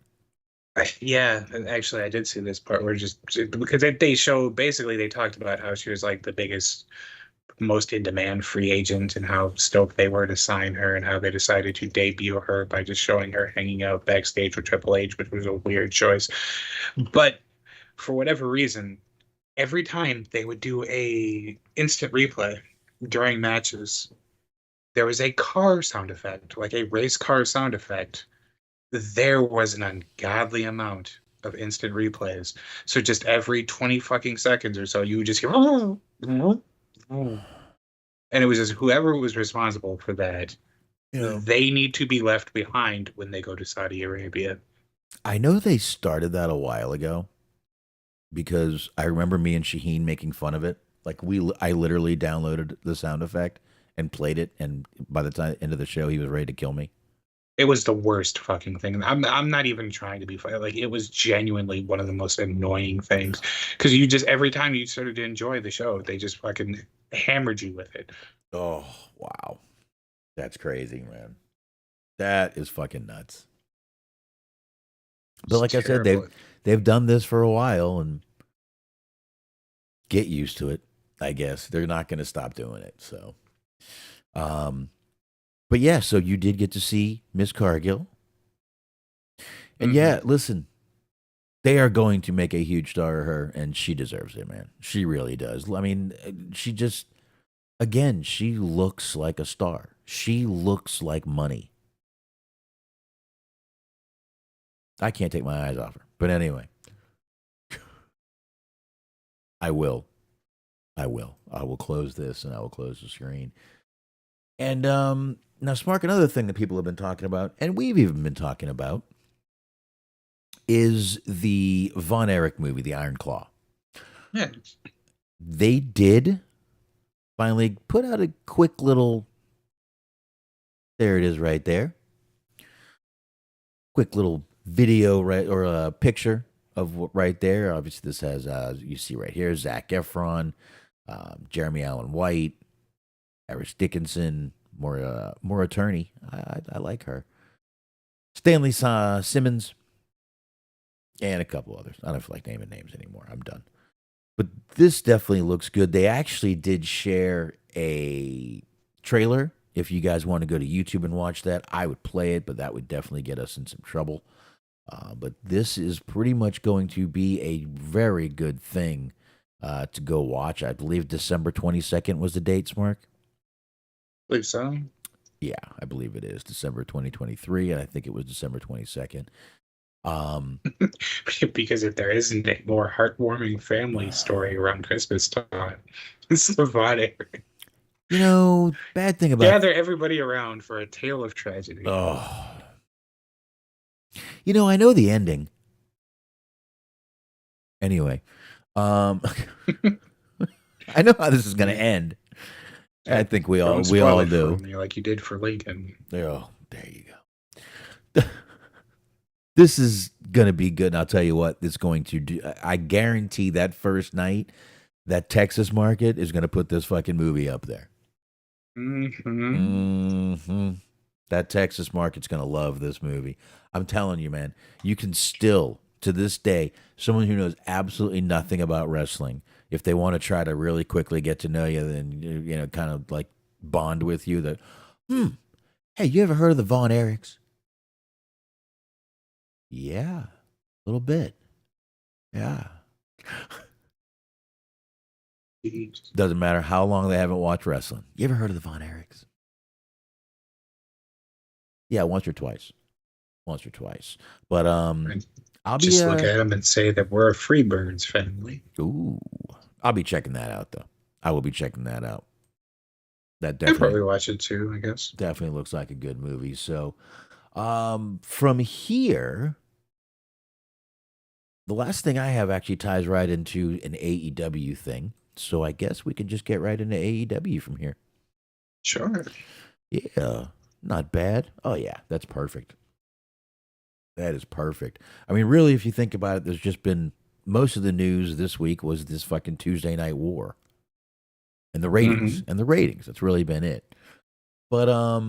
Yeah, actually, I did see this part where because they showed basically they talked about how she was like the biggest, most in demand free agent and how stoked they were to sign her and how they decided to debut her by just showing her hanging out backstage with Triple H, which was a weird choice. But for whatever reason, every time they would do a instant replay during matches, there was a car sound effect, like a race car sound effect. There was an ungodly amount of instant replays. So just every 20 fucking seconds or so, you would just hear, and it was just whoever was responsible for that, they need to be left behind when they go to Saudi Arabia. I know they started that a while ago because I remember me and Shaheen making fun of it. Like I literally downloaded the sound effect and played it, and by the end of the show, he was ready to kill me. It was the worst fucking thing. I'm not even trying to be funny. Like, it was genuinely one of the most annoying things because you just every time you started to enjoy the show, they just fucking hammered you with it. Oh wow, that's crazy, man. That is fucking nuts. But like I said, they've done this for a while, and get used to it. I guess they're not going to stop doing it. So, but yeah, so you did get to see Miss Cargill, and yeah, listen, They are going to make a huge star of her, and she deserves it, man. She really does. I mean, she just, again, she looks like a star. She looks like money. I can't take my eyes off her. But anyway, I will. I will. I will close this and I will close the screen. And now, Spark, another thing that people have been talking about, and we've even been talking about, is the Von Erich movie, The Iron Claw. Yeah. They did finally put out a quick little, there it is right there. Quick little video, right, or a picture of what right there. Obviously, this has, you see right here, Zac Efron, Jeremy Allen White, Iris Dickinson, Maura Turney. I like her. Stanley Simmons, and a couple others. I don't feel like naming names anymore. I'm done. But this definitely looks good. They actually did share a trailer. If you guys want to go to YouTube and watch that, I would play it, but that would definitely get us in some trouble. But this is pretty much going to be a very good thing to go watch. I believe December 22nd was the date, Mark. I believe so. Yeah, I believe it is December 2023, and I think it was December 22nd. Because if there isn't a more heartwarming family story around Christmas time, it's the Von Erich. You know, bad thing about Gather everybody around for a tale of tragedy. Oh. You know, I know the ending. Anyway, I know how this is going to end. I think we all do. Me like you did for Lincoln. Oh, there you go. This is going to be good, and I'll tell you what it's going to do. I guarantee that first night, that Texas market is going to put this fucking movie up there. That Texas market's going to love this movie. I'm telling you, man, you can still, to this day, someone who knows absolutely nothing about wrestling, if they want to try to really quickly get to know you, then, you know, kind of like bond with you that, hey, you ever heard of the Von Erichs? Yeah, a little bit. Yeah. Doesn't matter how long they haven't watched wrestling. You ever heard of the Von Erichs? Yeah, once or twice. But I'll just look at them and say that we're a Freebirds family. Ooh, I'll be checking that out though. I will be checking that out. That I'd definitely probably watch it too, I guess. Definitely looks like a good movie. So, from here, the last thing I have actually ties right into an AEW thing. So I guess we can just get right into AEW from here. Sure. Yeah, not bad. Oh yeah, that's perfect. That is perfect. I mean, really, if you think about it, there's just been most of the news this week was this fucking Tuesday Night War and the ratings. And the ratings. That's really been it. But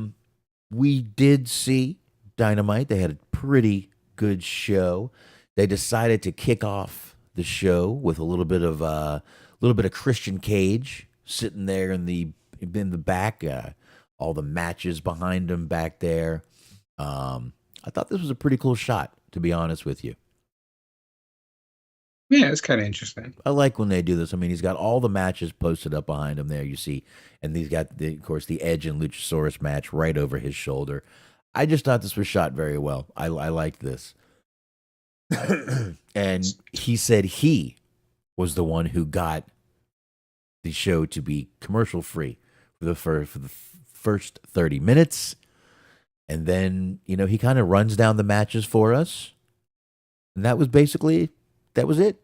we did see Dynamite. They had a pretty good show. They decided to kick off the show with a little bit of Christian Cage sitting there in the back. All the matches behind him back there. I thought this was a pretty cool shot, to be honest with you. Yeah, it's kind of interesting. I like when they do this. I mean, he's got all the matches posted up behind him there, you see. And he's got, of course, the Edge and Luchasaurus match right over his shoulder. I just thought this was shot very well. I liked this. And he said he was the one who got the show to be commercial-free for the first 30 minutes. And then, you know, he kind of runs down the matches for us. And that was basically, that was it.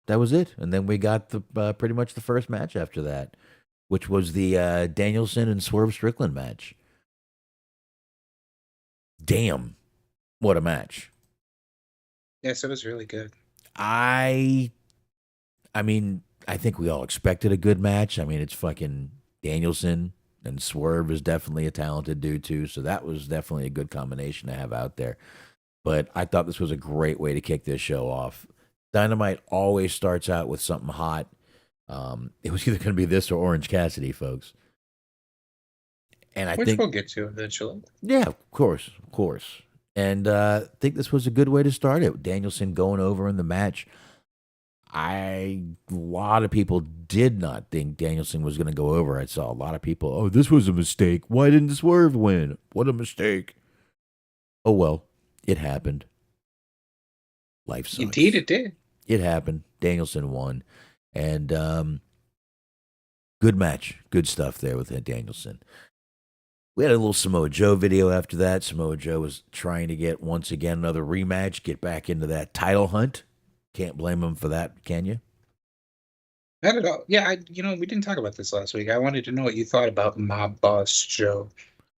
And then we got the pretty much the first match after that, which was the Danielson and Swerve Strickland match. Damn, what a match. Yes, it was really good. I mean, I think we all expected a good match. I mean, it's fucking Danielson. And Swerve is definitely a talented dude, too. So that was definitely a good combination to have out there. But I thought this was a great way to kick this show off. Dynamite always starts out with something hot. It was either going to be this or Orange Cassidy, folks. And I Which think we'll get to eventually. Yeah, of course. And I think this was a good way to start it. Danielson going over in the match. A lot of people did not think Danielson was going to go over. I saw a lot of people, oh, this was a mistake. Why didn't Swerve win? What a mistake. Oh, well, it happened. Life sucks. Indeed, it did. It happened. Danielson won. And good match. Good stuff there with Danielson. We had a little Samoa Joe video after that. Samoa Joe was trying to get, once again, another rematch, get back into that title hunt. Can't blame him for that, can you? Not at all. Yeah, we didn't talk about this last week. I wanted to know what you thought about Mob Boss Joe.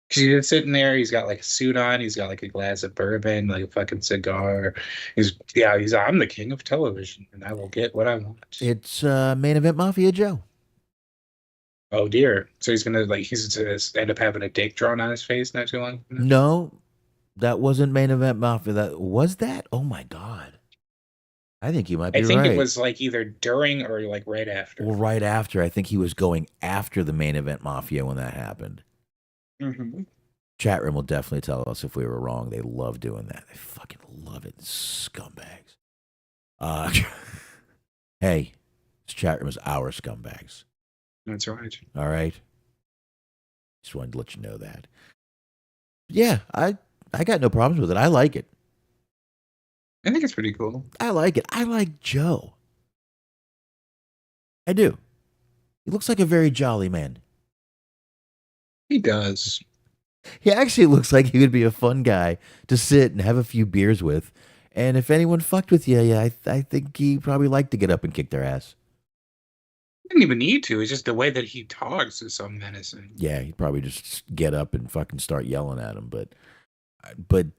Because he's just sitting there, he's got like a suit on, he's got like a glass of bourbon, like a fucking cigar. I'm the king of television, and I will get what I want. It's Main Event Mafia Joe. Oh dear. So he's gonna end up having a dick drawn on his face not too long? No, that wasn't Main Event Mafia. That was that? Oh my God. I think you might be right. I think it was like either during or like right after. Well, right after. I think he was going after the Main Event Mafia when that happened. Mm-hmm. Chat room will definitely tell us if we were wrong. They love doing that. They fucking love it. Scumbags. Hey, this chat room is our scumbags. That's right. All right. Just wanted to let you know that. Yeah, I got no problems with it. I like it. I think it's pretty cool. I like it. I like Joe. I do. He looks like a very jolly man. He does. He actually looks like he would be a fun guy to sit and have a few beers with. And if anyone fucked with you, I think he probably liked to get up and kick their ass. Didn't even need to. It's just the way that he talks is so menacing. Yeah, he'd probably just get up and fucking start yelling at him. But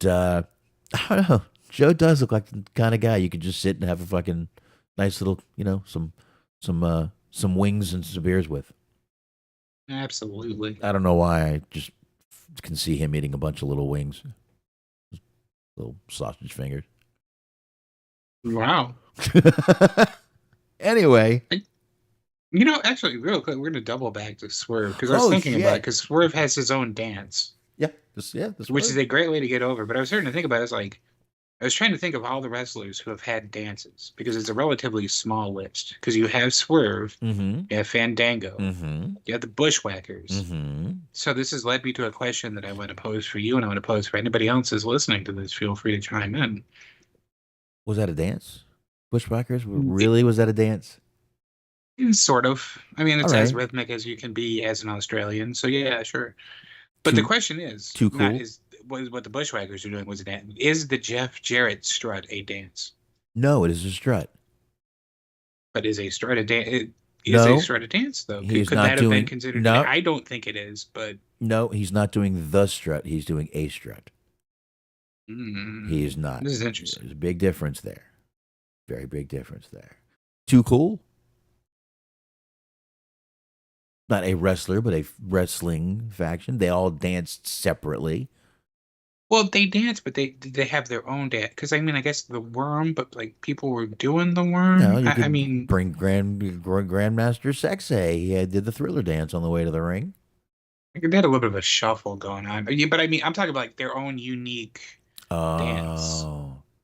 I don't know. Joe does look like the kind of guy you could just sit and have a fucking nice little, some wings and some beers with. Absolutely. I don't know why. I just can see him eating a bunch of little wings, little sausage fingers. Wow. Anyway. Actually, real quick, we're going to double back to Swerve because I was thinking about it because Swerve has his own dance. Yeah. Which is a great way to get over. But I was starting to think about it. It's like, I was trying to think of all the wrestlers who have had dances because it's a relatively small list. Because you have Swerve, you have Fandango, you have the Bushwhackers. So this has led me to a question that I want to pose for you and I want to pose for anybody else who's listening to this. Feel free to chime in. Was that a dance? Bushwhackers? Really? Was that a dance? Sort of. I mean, it's as rhythmic as you can be as an Australian. So yeah, sure. But the question is, too cool. What the Bushwhackers are doing was a dance. Is the Jeff Jarrett strut a dance? No, it is a strut. But is a strut a dance? No, a strut a dance though? Could that have been considered? No, I don't think it is. But no, he's not doing the strut. He's doing a strut. He is not. This is interesting. There's a big difference there. Very big difference there. Too cool. Not a wrestler, but a wrestling faction. They all danced separately. Well, they dance, but they have their own dance. Because I mean, I guess the worm, but like people were doing the worm. No, I mean, bring Grandmaster Sexay. He did the Thriller dance on the way to the ring. They had a little bit of a shuffle going on. But I mean, I'm talking about like their own unique dance.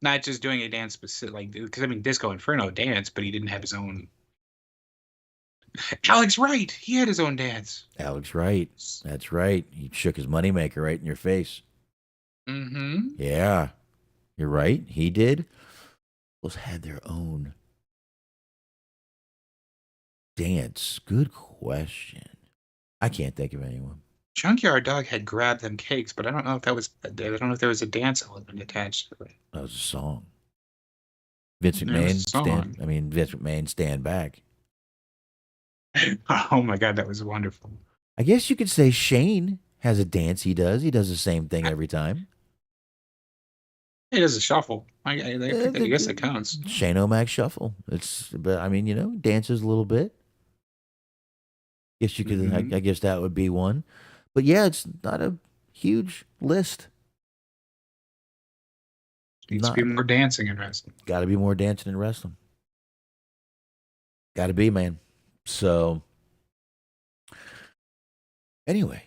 Not just doing a dance specific, like because I mean, Disco Inferno danced, but he didn't have his own. Alex Wright, he had his own dance. Alex Wright, that's right. He shook his moneymaker right in your face. Yeah, you're right. He did. Those had their own dance. Good question. I can't think of anyone. Junkyard Dog had grabbed them cakes, but I don't know if that was. I don't know if there was a dance element attached to it. That was a song. Vince McMahon, stand back. Oh my God, that was wonderful. I guess you could say Shane has a dance he does. He does the same thing every time. He does a shuffle. I guess it counts. Shane O'Mac shuffle. But I mean, dances a little bit. Guess you could. I guess that would be one. But yeah, it's not a huge list. Needs to be more dancing in wrestling. Got to be more dancing in wrestling. Got to be, man. So, anyway,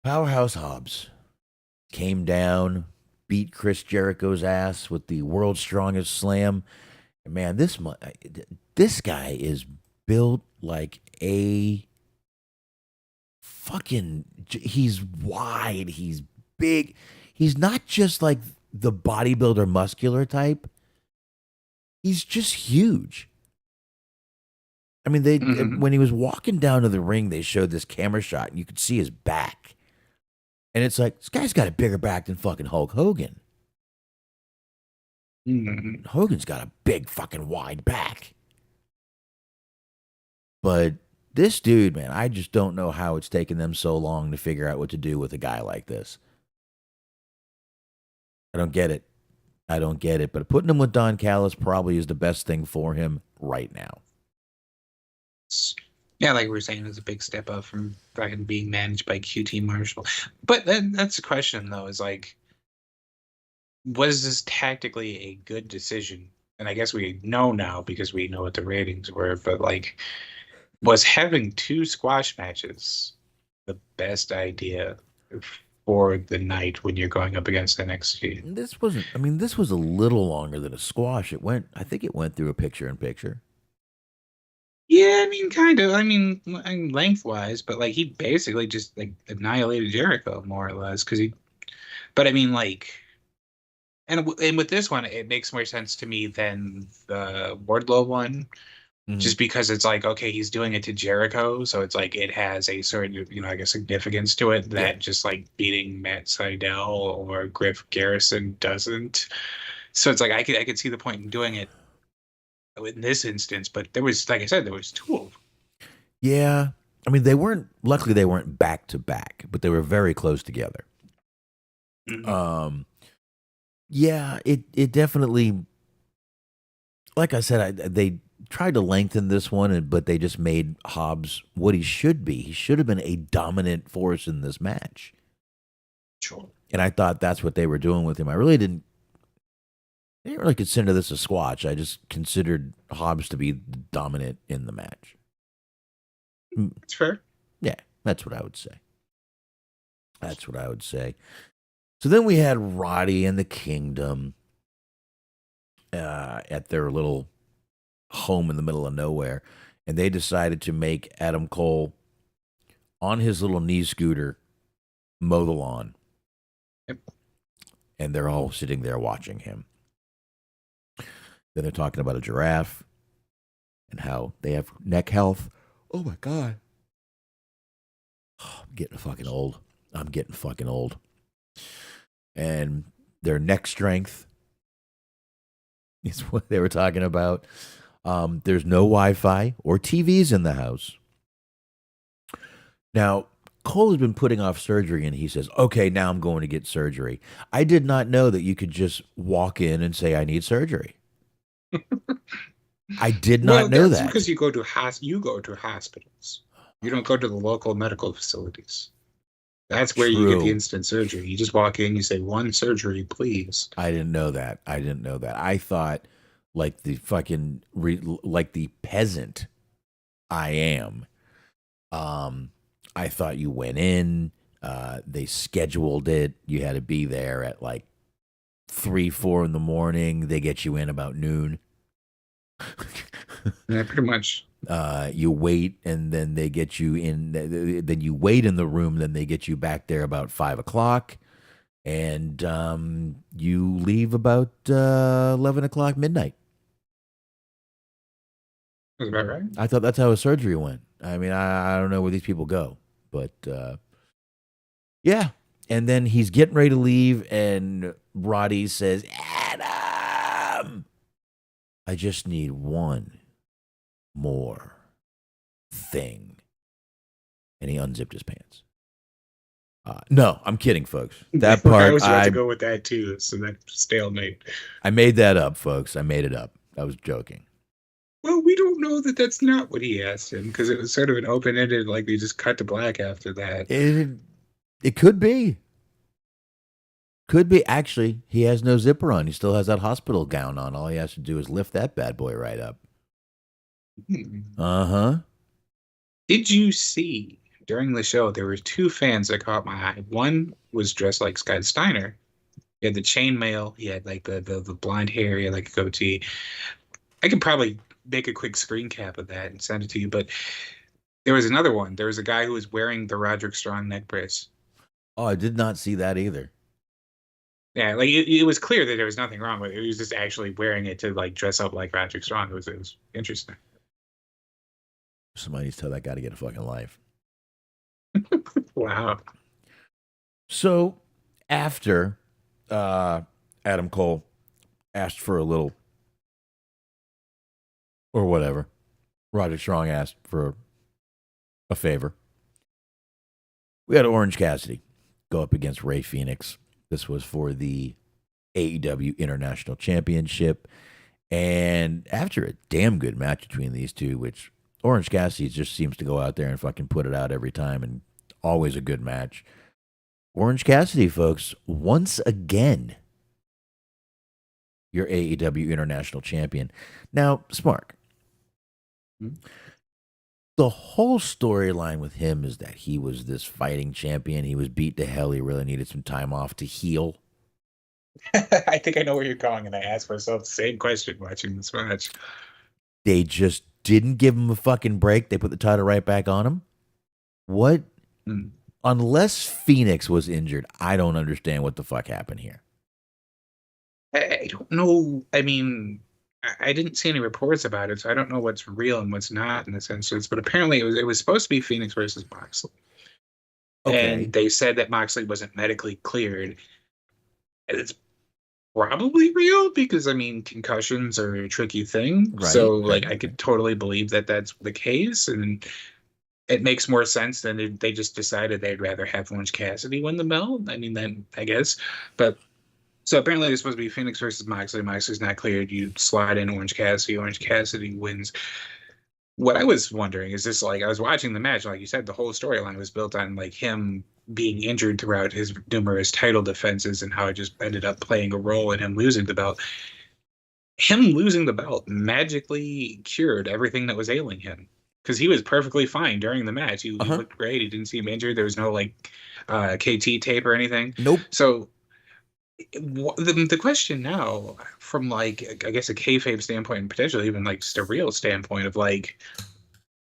Powerhouse Hobbs came down, beat Chris Jericho's ass with the world's strongest slam. And man, this guy is built like a fucking. He's wide. He's big. He's not just like the bodybuilder muscular type. He's just huge. I mean, when he was walking down to the ring, they showed this camera shot, and you could see his back. And it's like, this guy's got a bigger back than fucking Hulk Hogan. Hogan's got a big fucking wide back. But this dude, man, I just don't know how it's taken them so long to figure out what to do with a guy like this. I don't get it. But putting him with Don Callis probably is the best thing for him right now. Yeah, like we were saying, it's a big step up from fucking being managed by QT Marshall. But then that's the question, though, is like, was this tactically a good decision? And I guess we know now because we know what the ratings were, but like, was having 2 squash matches the best idea for the night when you're going up against NXT? This was a little longer than a squash. I think it went through a picture-in-picture. Yeah, I mean, kind of. I mean, lengthwise, but like he basically just like annihilated Jericho more or less but I mean, like, and with this one, it makes more sense to me than the Wardlow one, just because it's like, okay, he's doing it to Jericho, so it's like it has a certain, I guess, significance to it that just like beating Matt Sydal or Griff Garrison doesn't. So it's like I could see the point in doing it in this instance, but there was, like I said, there was 2 of them. Yeah. I mean, luckily they weren't back to back, but they were very close together. Yeah, it definitely, like I said, they tried to lengthen this one, but they just made Hobbs what he should be. He should have been a dominant force in this match. Sure. And I thought that's what they were doing with him. I didn't really consider this a squash. I just considered Hobbs to be dominant in the match. That's fair. Yeah, that's what I would say. So then we had Roddy and the Kingdom at their little home in the middle of nowhere, and they decided to make Adam Cole on his little knee scooter mow the lawn. Yep. And they're all sitting there watching him. Then they're talking about a giraffe and how they have neck health. Oh my God. I'm getting fucking old. And their neck strength is what they were talking about. There's no Wi-Fi or TVs in the house. Now, Cole has been putting off surgery, and he says, okay, now I'm going to get surgery. I did not know that you could just walk in and say, I need surgery. I did not know that. Because you go to hospitals. You don't go to the local medical facilities. That's where you get the instant surgery. You just walk in, you say, 1 surgery, please. I didn't know that. I thought, like the fucking, like the peasant I am, I thought you went in, they scheduled it, you had to be there at like 3, 4 in the morning, they get you in about noon. Yeah, pretty much. You wait, and then they get you in. Then you wait in the room. Then they get you back there about 5 o'clock, and you leave about 11 o'clock midnight. That's about right. I thought that's how a surgery went. I mean, I don't know where these people go, but yeah. And then he's getting ready to leave, and Roddy says, "Adam, I just need one more thing." And he unzipped his pants. No, I'm kidding, folks. That part, I was about to go with that too. So that stalemate. I made that up, folks. I made it up. I was joking. Well, we don't know that that's not what he asked him, because it was sort of an open-ended, like they just cut to black after that. It could be. Could be. Actually, he has no zipper on. He still has that hospital gown on. All he has to do is lift that bad boy right up. Uh-huh. Did you see during the show there were 2 fans that caught my eye? One was dressed like Scott Steiner, He had the chainmail. He had like the blonde hair. He had like a goatee. I could probably make a quick screen cap of that and send it to you. But there was another one. There was a guy who was wearing the Roderick Strong neck brace. Oh, I did not see that either. Yeah, like it was clear that there was nothing wrong with it. He was just actually wearing it to like dress up like Roderick Strong. It was interesting. Somebody needs to tell that guy to get a fucking life. Wow. So after Adam Cole asked for a little or whatever, Roderick Strong asked for a favor. We had Orange Cassidy go up against Ray Phoenix. This was for the AEW International Championship. And after a damn good match between these two, which Orange Cassidy just seems to go out there and fucking put it out every time and always a good match. Orange Cassidy, folks, once again, your AEW International Champion. Now, Smark, the whole storyline with him is that he was this fighting champion. He was beat to hell. He really needed some time off to heal. I think I know where you're going, and I asked myself the same question watching this match. They just didn't give him a fucking break. They put the title right back on him. What? Unless Phoenix was injured, I don't understand what the fuck happened here. I don't know. I mean, I didn't see any reports about it, so I don't know what's real and what's not in this instance. But apparently, it was supposed to be Phoenix versus Moxley, Okay. and they said that Moxley wasn't medically cleared. And it's probably real because I mean, concussions are a tricky thing. Right, So, like, right, I could totally believe that that's the case, and it makes more sense than they just decided they'd rather have Orange Cassidy win the belt. I mean, then I guess, but. So apparently it's supposed to be Phoenix versus Moxley. Moxley's not cleared. You slide in Orange Cassidy. Orange Cassidy wins. What I was wondering is this, like, I was watching the match, like you said, the whole storyline was built on like him being injured throughout his numerous title defenses and how it just ended up playing a role in him losing the belt. Him losing the belt magically cured everything that was ailing him because he was perfectly fine during the match. He looked great. He didn't seem injured. There was no like KT tape or anything. Nope. So the question now, from like I guess a kayfabe standpoint, and potentially even like just a real standpoint of like,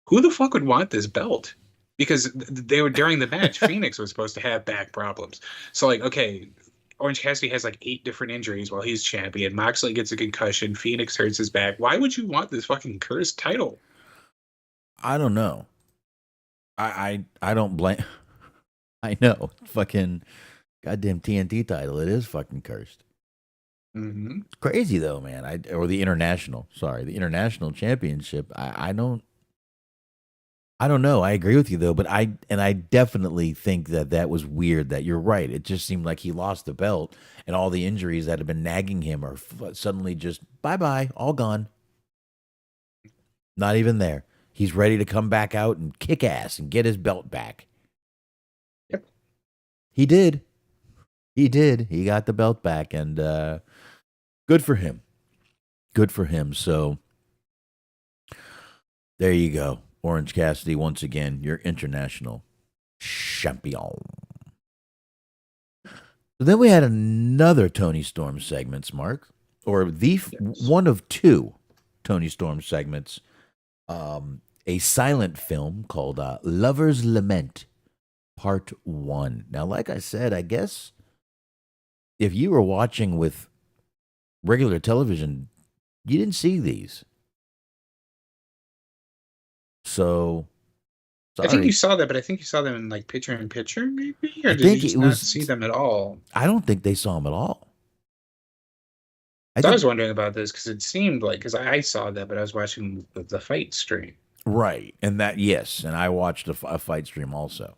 who the fuck would want this belt? Because they were during the match, Phoenix was supposed to have back problems. So like, okay, Orange Cassidy has like 8 different injuries while he's champion. Moxley gets a concussion. Phoenix hurts his back. Why would you want this fucking cursed title? I don't know. I don't blame. I know. Fucking goddamn TNT title. It is fucking cursed. Mm-hmm. It's crazy though, man. Or the international. Sorry, the international championship. I don't know. I agree with you though, but I definitely think that was weird. That you're right. It just seemed like he lost the belt, and all the injuries that have been nagging him are suddenly just bye, all gone. Not even there. He's ready to come back out and kick ass and get his belt back. Yep. He did. He did. He got the belt back, and good for him. Good for him. So there you go. Orange Cassidy, once again, your international champion. So then we had another Tony Storm segments, Mark, or one of 2 Tony Storm segments. A silent film called Lover's Lament, Part 1. Now, like I said, I guess if you were watching with regular television, you didn't see these. So, sorry. I think you saw that, but I think you saw them in like picture-in-picture, maybe, or I did think you just it not was- see them at all? I don't think they saw him at all. I was wondering about this because it seemed like, because I saw that, but I was watching the fight stream. Right. And that, yes. And I watched a fight stream also.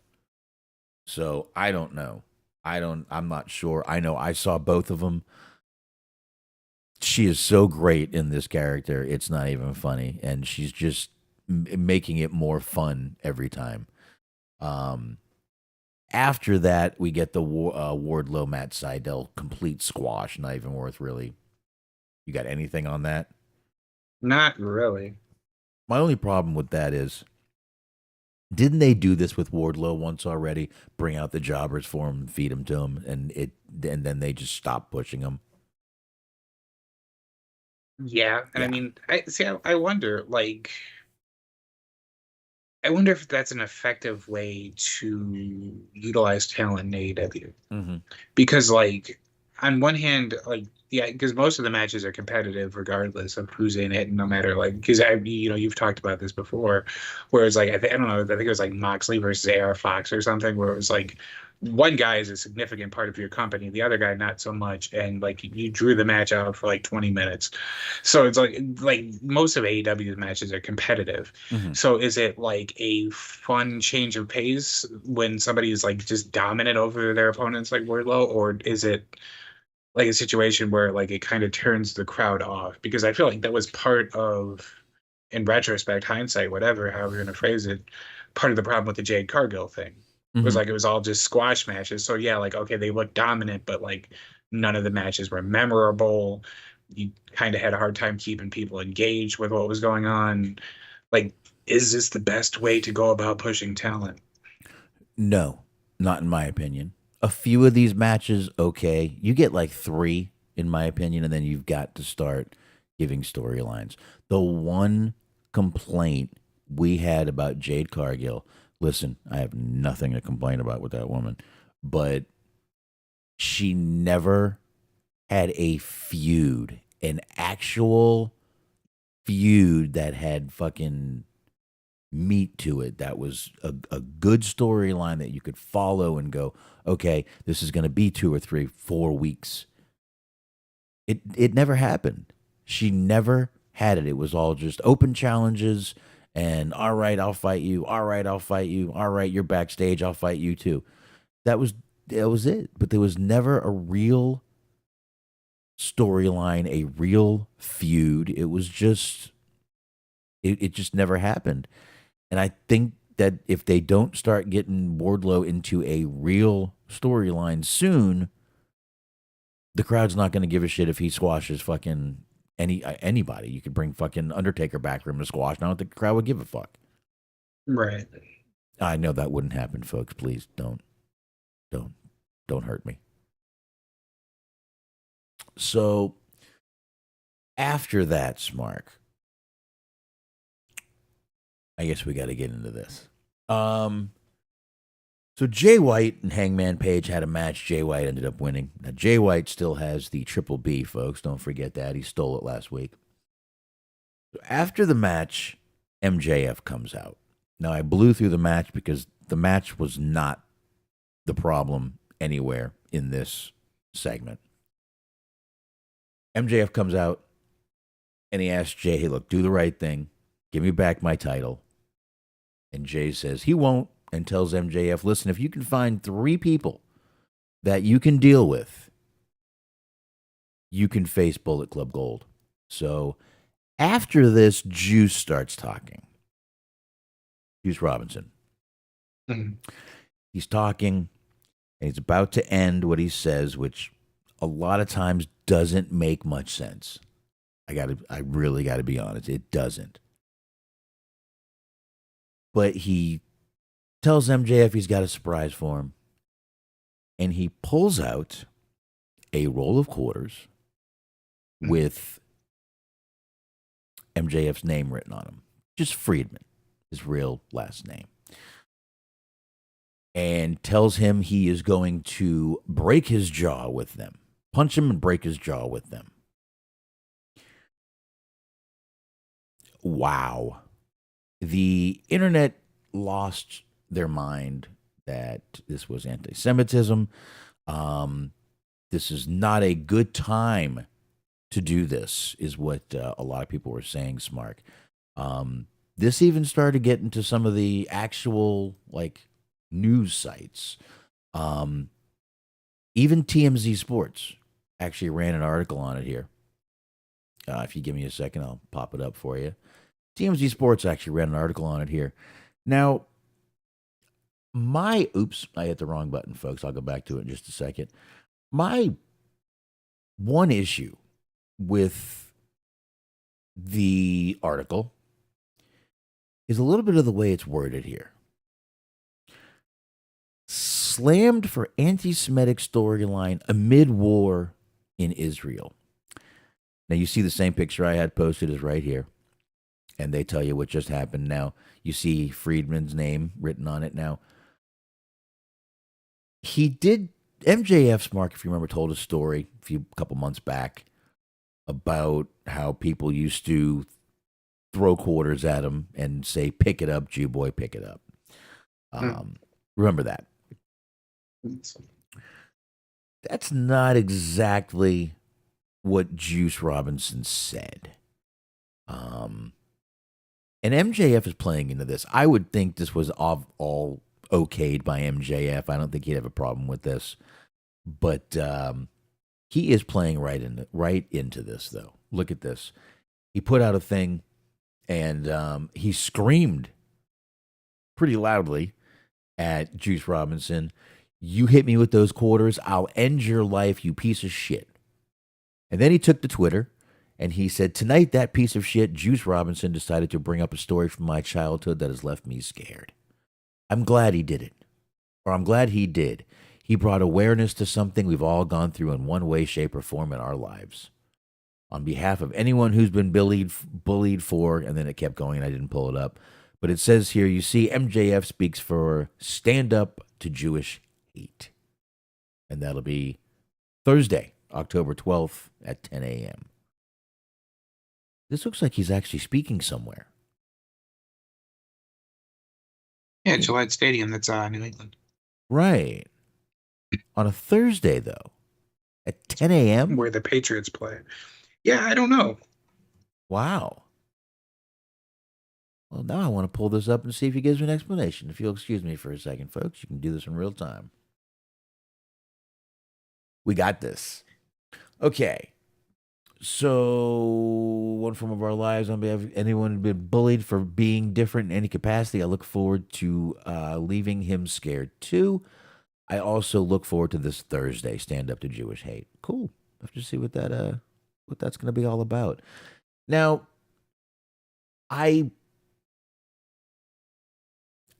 So I don't know. I'm not sure. I know I saw both of them. She is so great in this character. It's not even funny. And she's just making it more fun every time. After that, we get the Wardlow Matt Sydal complete squash. Not even worth really. You got anything on that? Not really. My only problem with that is Didn't they do this with Wardlow once already? Bring out the jobbers for him, feed him to him, and then they just stop pushing him. Yeah, and I Yeah. mean, I see. I wonder, like, I wonder if that's an effective way to utilize talent in AEW. Mm-hmm. Because, like, on one hand, like, yeah, because most of the matches are competitive regardless of who's in it, no matter, like, because you've talked about this before, where it's like, I don't know, I think it was like Moxley versus AR Fox or something, where it was like one guy is a significant part of your company, the other guy not so much, and like you drew the match out for like 20 minutes. So it's like most of AEW's matches are competitive. Mm-hmm. So is it like a fun change of pace when somebody is like just dominant over their opponents like Wardlow, or is it like a situation where like it kind of turns the crowd off? Because I feel like that was part of, in retrospect, hindsight, whatever, however you're gonna phrase it, part of the problem with the Jade Cargill thing. Was Mm-hmm. like it was all just squash matches. So yeah, like okay, they looked dominant, but like none of the matches were memorable. You kind of had a hard time keeping people engaged with what was going on. Like, is this the best way to go about pushing talent? No, not in my opinion. A few of these matches, okay. You get like three, in my opinion, and then you've got to start giving storylines. The one complaint we had about Jade Cargill, listen, I have nothing to complain about with that woman, but she never had a feud, an actual feud that had fucking meat to it, that was a good storyline that you could follow and go, okay, this is going to be 2 or 3 4 weeks. It never happened. She never had it. It was all just open challenges and all right, I'll fight you. All right, I'll fight you. All right, you're backstage, I'll fight you too. That was it. But there was never a real storyline, a real feud. It just never happened. And I think that if they don't start getting Wardlow into a real storyline soon, the crowd's not going to give a shit if he squashes fucking anybody. You could bring fucking Undertaker back for him to squash. And I don't think the crowd would give a fuck. Right. I know that wouldn't happen, folks. Please don't, don't hurt me. So after that, Smark, I guess we got to get into this. So Jay White and Hangman Page had a match. Jay White ended up winning. Now Jay White still has the Triple B, folks. Don't forget that. He stole it last week. So after the match, MJF comes out. Now I blew through the match because the match was not the problem anywhere in this segment. MJF comes out and he asks Jay, hey, look, do the right thing. Give me back my title. And Jay says he won't, and tells MJF, listen, if you can find 3 people that you can deal with, you can face Bullet Club Gold. So after this, Juice starts talking. Juice Robinson. Mm-hmm. He's talking, and he's about to end what he says, which a lot of times doesn't make much sense. I really gotta be honest. It doesn't. But he tells MJF he's got a surprise for him. And he pulls out a roll of quarters with MJF's name written on them. Just Friedman, his real last name. And tells him he is going to break his jaw with them. Punch him and break his jaw with them. Wow. The internet lost their mind that this was anti-Semitism. This is not a good time to do this, is what a lot of people were saying, Smark. This even started to get into some of the actual, like, news sites. Even TMZ Sports actually ran an article on it here. If you give me a second, I'll pop it up for you. TMZ Sports actually ran an article on it here. Now, oops, I hit the wrong button, folks. I'll go back to it in just a second. My one issue with the article is a little bit of the way it's worded here. slammed for anti-Semitic storyline amid war in Israel. Now you see the same picture I had posted is right here, and they tell you what just happened. Now you see Friedman's name written on it. Now he did MJF's Mark, if you remember, told a story a couple months back about how people used to throw quarters at him and say, "Pick it up, Jew boy, pick it up." Remember that? That's not exactly what Juice Robinson said. And MJF is playing into this. I would think this was all okayed by MJF. I don't think he'd have a problem with this. But he is playing right into this, though. Look at this. He put out a thing, and he screamed pretty loudly at Juice Robinson, "You hit me with those quarters, I'll end your life, you piece of shit." And then he took to Twitter, and he said, "Tonight, that piece of shit, Juice Robinson, decided to bring up a story from my childhood that has left me scared. I'm glad he did it. Or I'm glad he did. He brought awareness to something we've all gone through in one way, shape, or form in our lives. On behalf of anyone who's been bullied for," and then it kept going, and I didn't pull it up. But it says here, you see, MJF speaks for Stand Up to Jewish Hate. And that'll be Thursday, October 12th at 10 a.m. This looks like he's actually speaking somewhere. Yeah, Gillette Stadium, that's New England. Right. On a Thursday, though, at 10 a.m.? Where the Patriots play. Yeah, I don't know. Wow. Well, now I want to pull this up and see if he gives me an explanation. If you'll excuse me for a second, folks, you can do this in real time. We got this. Okay. So, one form of our lives, on behalf of anyone who's been bullied for being different in any capacity, I look forward to leaving him scared too. I also look forward to this Thursday, Stand Up to Jewish Hate. Cool. Let's just see what that's going to be all about. Now, I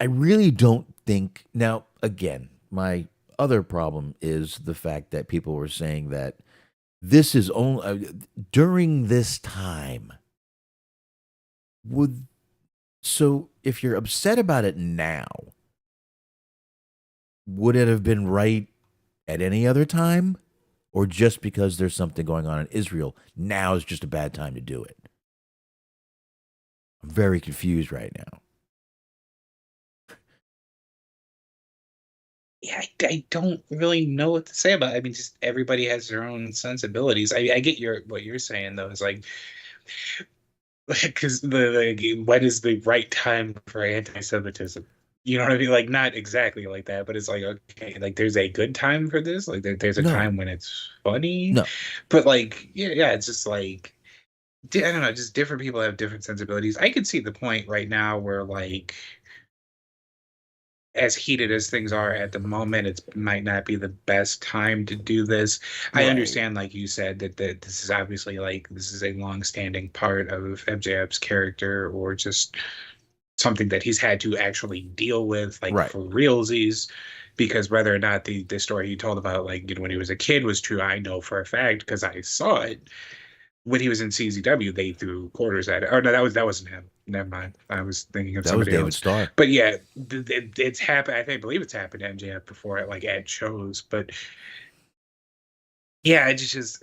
really don't think. Now, again, my other problem is the fact that people were saying that this is only during this time. So if you're upset about it now, would it have been right at any other time? Or just because there's something going on in Israel, now is just a bad time to do it? I'm very confused right now. Yeah, I don't really know what to say about it. I mean, just everybody has their own sensibilities. I get what you're saying, though. Is like, because when is the right time for anti-Semitism? You know what I mean? Like, not exactly like that, but it's like, okay, like there's a good time for this. Like there's a time when it's funny. No. But like, yeah, it's just like, I don't know, just different people have different sensibilities. I could see the point right now where, like, as heated as things are at the moment, it might not be the best time to do this. Right. I understand, like you said, that this is obviously this is a long-standing part of MJF's character, or just something that he's had to actually deal with, like, right, for realsies. Because whether or not the story he told about, like, when he was a kid was true, I know for a fact because I saw it. When he was in CZW, they threw quarters at it. Oh no, that wasn't him. Never mind. I was thinking of somebody else. That was David Starr. But yeah, it's happened. I believe it's happened to MJF before at shows. But yeah, it's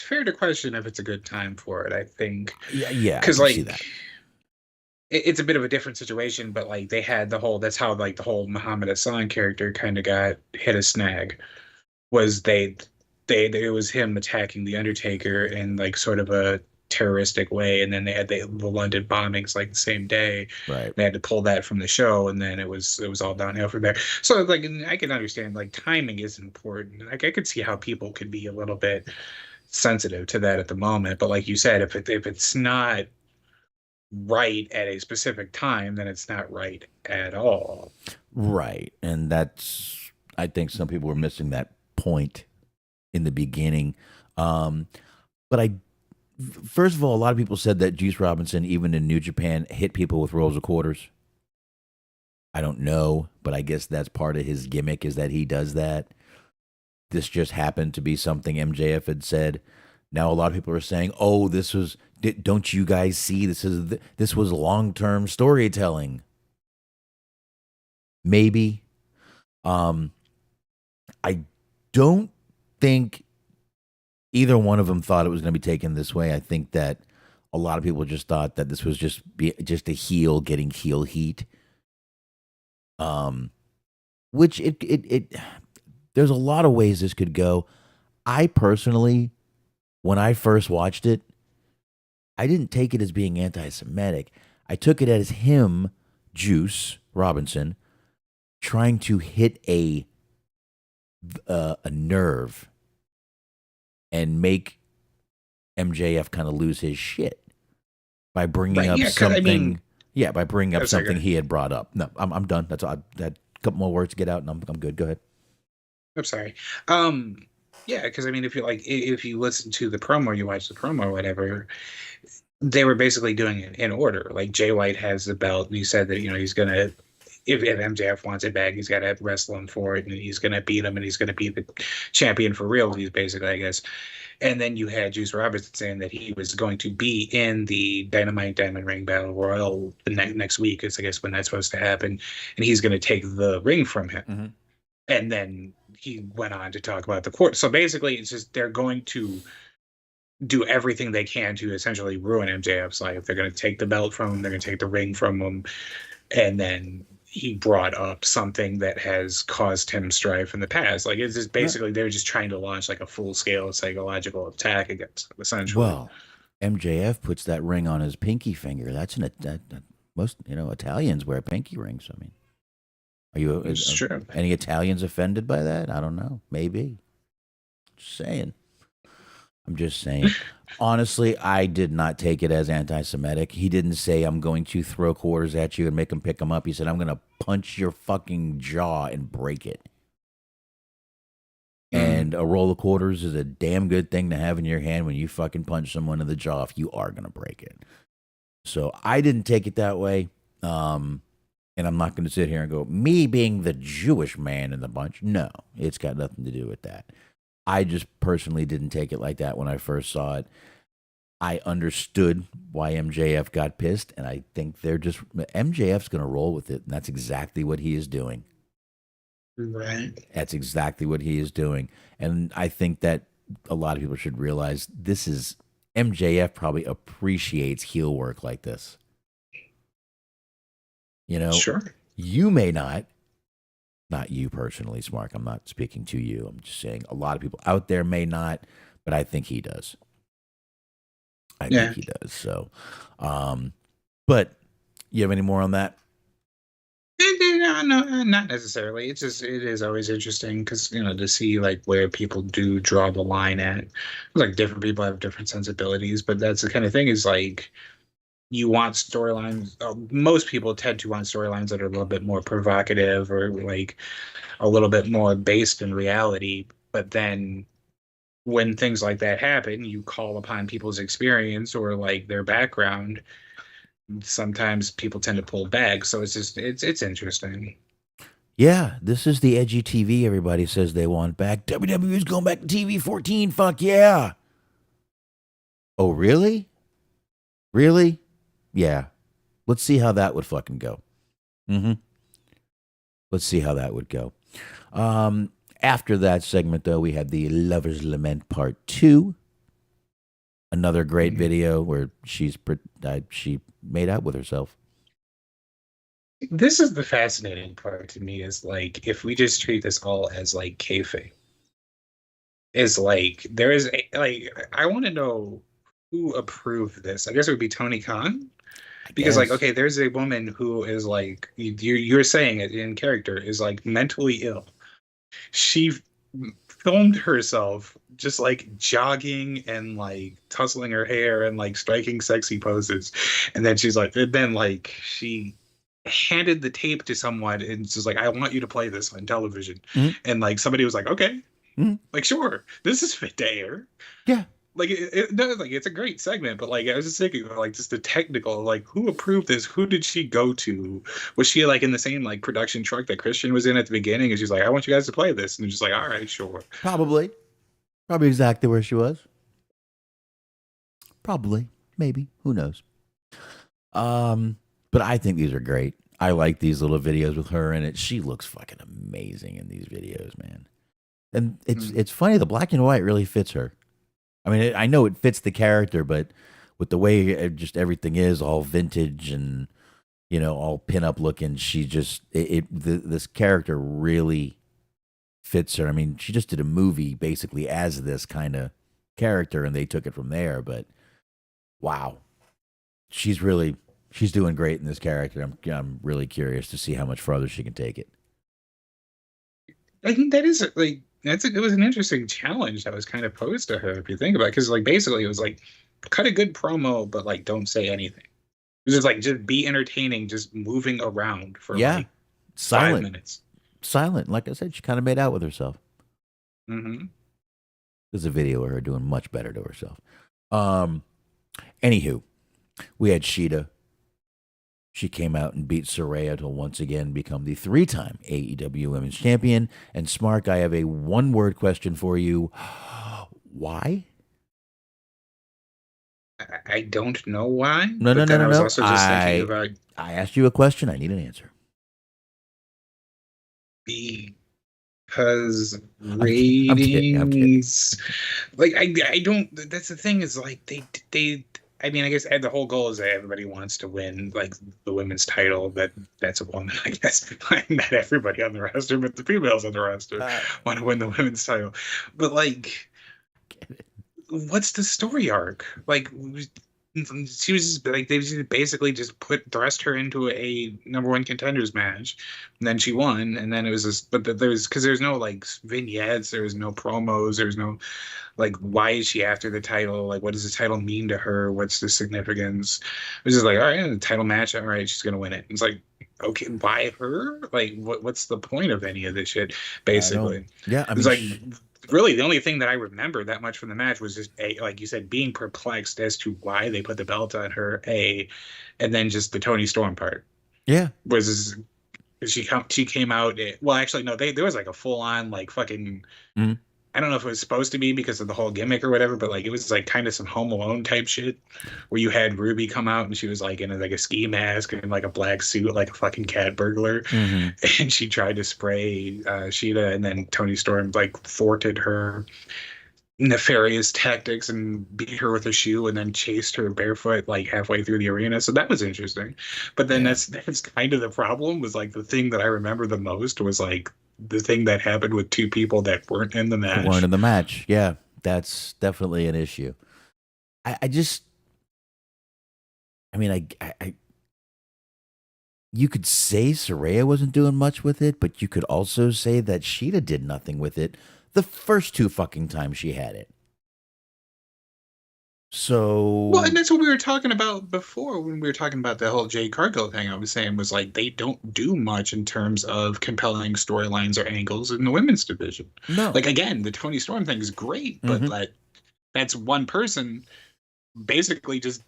fair to question if it's a good time for it. I think. Yeah. Because see that. It's a bit of a different situation, but like they had that's how the whole Muhammad Hassan character kind of got hit a snag. Was it was him attacking the Undertaker in like sort of a terroristic way, and then they had the London bombings like the same day. Right. They had to pull that from the show, and then it was all downhill from there. So like, I can understand, like, timing is important. Like, I could see how people could be a little bit sensitive to that at the moment, but like you said, if it's not right at a specific time, then it's not right at all. Right. And I think some people were missing that point in the beginning. But first of all, a lot of people said that Juice Robinson, even in New Japan, hit people with rolls of quarters. I don't know, but I guess that's part of his gimmick is that he does that. This just happened to be something MJF had said. Now a lot of people are saying, "Oh, don't you guys see this was long-term storytelling?" Maybe. I don't think either one of them thought it was going to be taken this way. I think that a lot of people just thought that this was just a heel getting heel heat. Which it there's a lot of ways this could go. I personally, when I first watched it, I didn't take it as being anti-Semitic. I took it as him, Juice Robinson, trying to hit a nerve and make MJF kind of lose his shit by bringing up something. By bringing up something he had brought up. No, I'm done. That's all. I had a couple more words to get out, and I'm good. Go ahead. I'm sorry. Yeah, because I mean, if you listen to the promo, you watch the promo, or whatever, they were basically doing it in order. Like Jay White has the belt, and he said that he's gonna, if MJF wants it back, he's got to wrestle him for it, and he's gonna beat him, and he's gonna be the champion for real. He's basically, I guess. And then you had Juice Robinson saying that he was going to be in the Dynamite Diamond Ring Battle Royal the next week, is I guess when that's supposed to happen, and he's going to take the ring from him. Mm-hmm. And then he went on to talk about the court. So basically, it's just they're going to do everything they can to essentially ruin MJF's life. They're going to take the belt from him. They're going to take the ring from him. And then he brought up something that has caused him strife in the past. Like, it's just basically they're just trying to launch like a full-scale psychological attack against him, essentially. Well, MJF puts that ring on his pinky finger. That's most Italians wear pinky rings. I mean, it's true. Any Italians offended by that? I don't know. Maybe. Just saying. I'm just saying. Honestly, I did not take it as anti-Semitic. He didn't say, "I'm going to throw quarters at you and make them pick them up." He said, "I'm going to punch your fucking jaw and break it." And a roll of quarters is a damn good thing to have in your hand when you fucking punch someone in the jaw if you are going to break it. So I didn't take it that way. And I'm not going to sit here and go, me being the Jewish man in the bunch. No, it's got nothing to do with that. I just personally didn't take it like that when I first saw it. I understood why MJF got pissed, and I think MJF's going to roll with it, and that's exactly what he is doing. Right. That's exactly what he is doing. And I think that a lot of people should realize MJF probably appreciates heel work like this. Sure. You may not you personally, Smark. I'm not speaking to you. I'm just saying a lot of people out there may not, but I think he does. I think he does. So, but you have any more on that? No, not necessarily. It is always interesting because to see like where people do draw the line at. Like different people have different sensibilities, but that's the kind of thing is like you want storylines. Most people tend to want storylines that are a little bit more provocative or like a little bit more based in reality. But then when things like that happen, you call upon people's experience or like their background. Sometimes people tend to pull back, so it's interesting. Yeah, this is the edgy TV everybody says they want back. WWE's going back to TV 14. Fuck yeah. Oh, really? Really? Yeah. Let's see how that would fucking go. Let's see how that would go. After that segment, though, we had the Lover's Lament Part 2. Another great video where she made out with herself. This is the fascinating part to me is like, if we just treat this all as like kayfabe, is like, there is I want to know who approved this. I guess it would be Tony Khan. Because like, okay, there's a woman who is like, you're saying it in character, is like mentally ill. She filmed herself just like jogging and like tussling her hair and like striking sexy poses, and then she handed the tape to someone and just like, "I want you to play this on television," and like somebody was like, "Okay, like sure, this is fit to air." Yeah, like no, like it's a great segment, but like I was just thinking like just the technical, like who approved this? Who did she go to? Was she like in the same like production truck that Christian was in at the beginning? And she's like, I want you guys to play this, and just like, all right, sure. Probably. Probably exactly where she was. Probably. Maybe. Who knows? But I think these are great. I like these little videos with her in it. She looks fucking amazing in these videos, man. And it's funny. The black and white really fits her. I mean, I know it fits the character, but with the way just everything is, all vintage and all pinup looking, she just this character really fits her. I mean, she just did a movie basically as this kind of character, and they took it from there. But wow, she's doing great in this character. I'm really curious to see how much further she can take it. I think that is like it was an interesting challenge that was kind of posed to her if you think about it, because like basically it was like cut a good promo, but like don't say anything. It was just like just be entertaining, just moving around for like silent 5 minutes. Silent. Like I said, she kind of made out with herself. Mm-hmm. There's a video of her doing much better to herself. Anywho, we had Sheeta. She came out and beat Saraya to once again become the 3-time AEW Women's Champion. And Smark, I have a one-word question for you. Why? I don't know why. No. I was also just thinking about. I asked you a question. I need an answer. Because ratings, like I don't. That's the thing is like they. I mean, I guess the whole goal is that everybody wants to win like the women's title. That's a woman, I guess. Not everybody on the roster, but the females on the roster want to win the women's title. But like, what's the story arc? Like, she was just, like they just basically just thrust her into a #1 contenders match, and then she won, and then it was just, but there's no like vignettes, there was no promos, there's no like why is she after the title, like what does the title mean to her, what's the significance. It was just like, all right, the title match, all right, she's gonna win it. It's like, okay, why her? Like what's the point of any of this shit basically? Yeah, I mean, it's like really the only thing that I remember that much from the match was just like you said, being perplexed as to why they put the belt on her, and then just the Toni Storm part. Yeah, was she came out. Well, actually, no. There was like a full on like fucking. Mm-hmm. I don't know if it was supposed to be because of the whole gimmick or whatever, but like it was like kind of some Home Alone type shit where you had Ruby come out and she was like in like a ski mask and like a black suit, like a fucking cat burglar. Mm-hmm. And she tried to spray Sheeta, and then Toni Storm like thwarted her nefarious tactics and beat her with a shoe and then chased her barefoot like halfway through the arena. So that was interesting. But then that's kind of the problem, was like the thing that I remember the most was like the thing that happened with two people that weren't in the match. Yeah, that's definitely an issue. I mean, you could say Saraya wasn't doing much with it, but you could also say that Sheeta did nothing with it the first 2 fucking times she had it. So well, and that's what we were talking about before when we were talking about the whole Jade Cargill thing. I was saying was like they don't do much in terms of compelling storylines or angles in the women's division. No, like again, the Toni Storm thing is great, but like that's one person basically just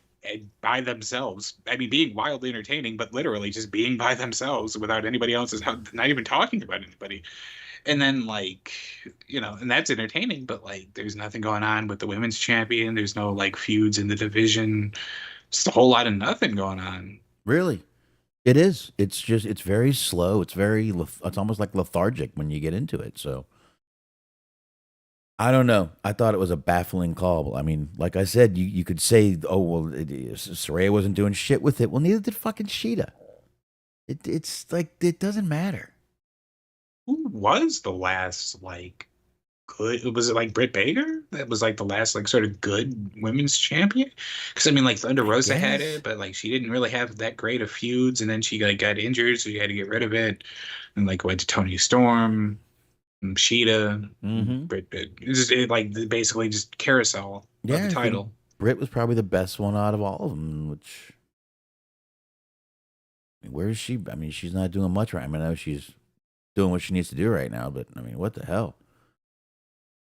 by themselves. I mean, being wildly entertaining, but literally just being by themselves without anybody else's, not even talking about anybody. And then like, and that's entertaining, but like there's nothing going on with the women's champion. There's no like feuds in the division. Just a whole lot of nothing going on. Really? It is. It's very slow. It's almost like lethargic when you get into it. So I don't know. I thought it was a baffling call. I mean, like I said, you could say, oh, well, Saraya wasn't doing shit with it. Well, neither did fucking Sheeta. It's like, it doesn't matter. Who was the last like good? Was it like Britt Baker? That was like the last like sort of good women's champion. Because I mean, like Thunder Rosa had it, but like she didn't really have that great of feuds, and then she like got injured, so you had to get rid of it, and like went to Toni Storm, and Sheeta, Britt. It like basically just carousel of the title. Britt was probably the best one out of all of them. Which, I mean, where is she? I mean, she's not doing much right. I mean, I know she's doing what she needs to do right now, but I mean, what the hell?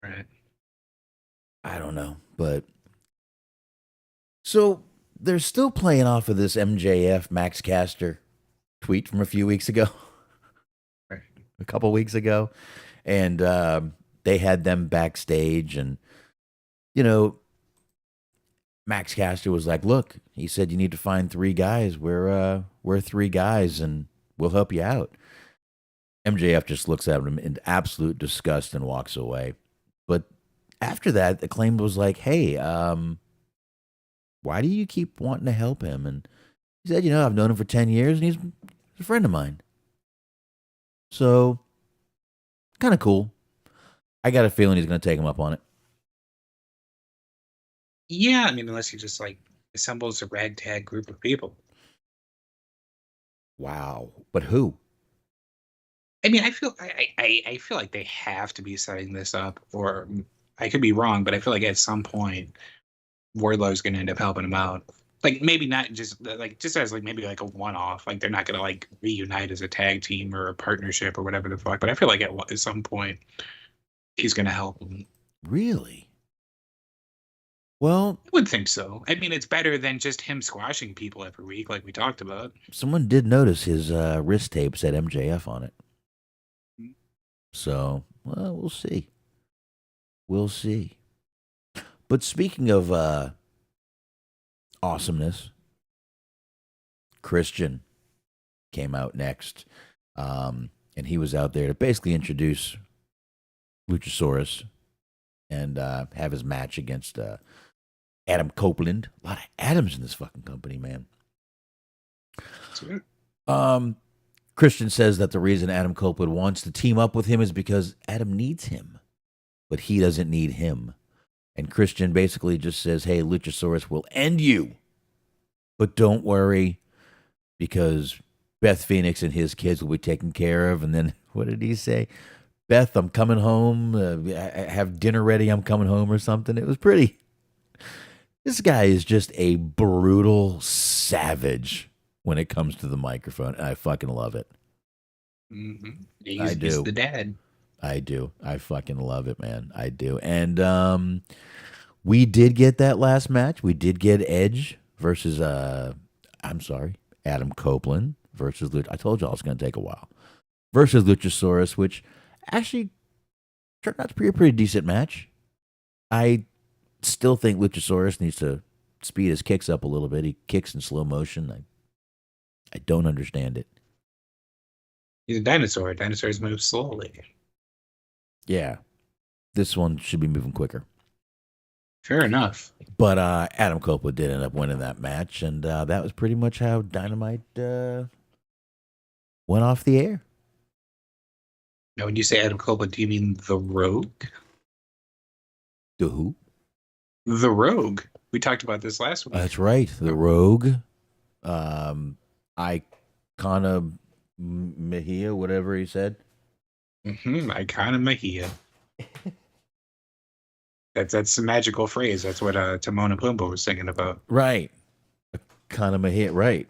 Right. I don't know, but So they're still playing off of this MJF Max Caster tweet from a few weeks ago, a couple weeks ago, and they had them backstage, and you know, Max Caster was like, "Look," he said, "you need to find three guys. We're three guys, and we'll help you out." MJF just looks at him in absolute disgust and walks away. But after that, Acclaimed was like, "Hey, why do you keep wanting to help him?" And he said, "I've known him for 10 years, and he's a friend of mine. So, kind of cool. I got a feeling he's going to take him up on it." Yeah, I mean, unless he just like assembles a ragtag group of people. Wow. But who? I mean, I feel like they have to be setting this up, or I could be wrong, but I feel like at some point Wardlow's going to end up helping him out. Like maybe not just as like maybe like a one-off. Like they're not going to like reunite as a tag team or a partnership or whatever the fuck. But I feel like at some point he's going to help him. Really? Well, I would think so. I mean, it's better than just him squashing people every week, like we talked about. someone did notice his wrist tape said MJF on it. So, well, we'll see. We'll see. But speaking of awesomeness, Christian came out next. And he was out there to basically introduce Luchasaurus and have his match against Adam Copeland. A lot of Adams in this fucking company, man. Christian says that the reason Adam Copeland wants to team up with him is because Adam needs him, but he doesn't need him. And Christian basically just says, "Hey, Luchasaurus will end you, but don't worry, because Beth Phoenix and his kids will be taken care of." And then what did he say? "Beth, I'm coming home. Have dinner ready. I'm coming home," or something. It was pretty. This guy is just a brutal savage when it comes to the microphone, and I fucking love it. Mm-hmm. He's the dad. I do. I fucking love it, man. I do. And we did get that last match. We did get Edge versus Adam Copeland versus I told y'all it's going to take a while. Versus Luchasaurus, which actually turned out to be a pretty decent match. I still think Luchasaurus needs to speed his kicks up a little bit. He kicks in slow motion. I don't understand it. He's a dinosaur. Dinosaurs move slowly. Yeah. This one should be moving quicker. Fair enough. But Adam Copeland did end up winning that match, and that was pretty much how Dynamite went off the air. Now, when you say Adam Copeland, do you mean the Rogue? The who? The Rogue. We talked about this last week. That's right. The Rogue. Icona Mejia, whatever he said. Icona Mejia. That's a magical phrase. That's what Timon and Pumbaa was singing about. Right. Icona Mejia, right.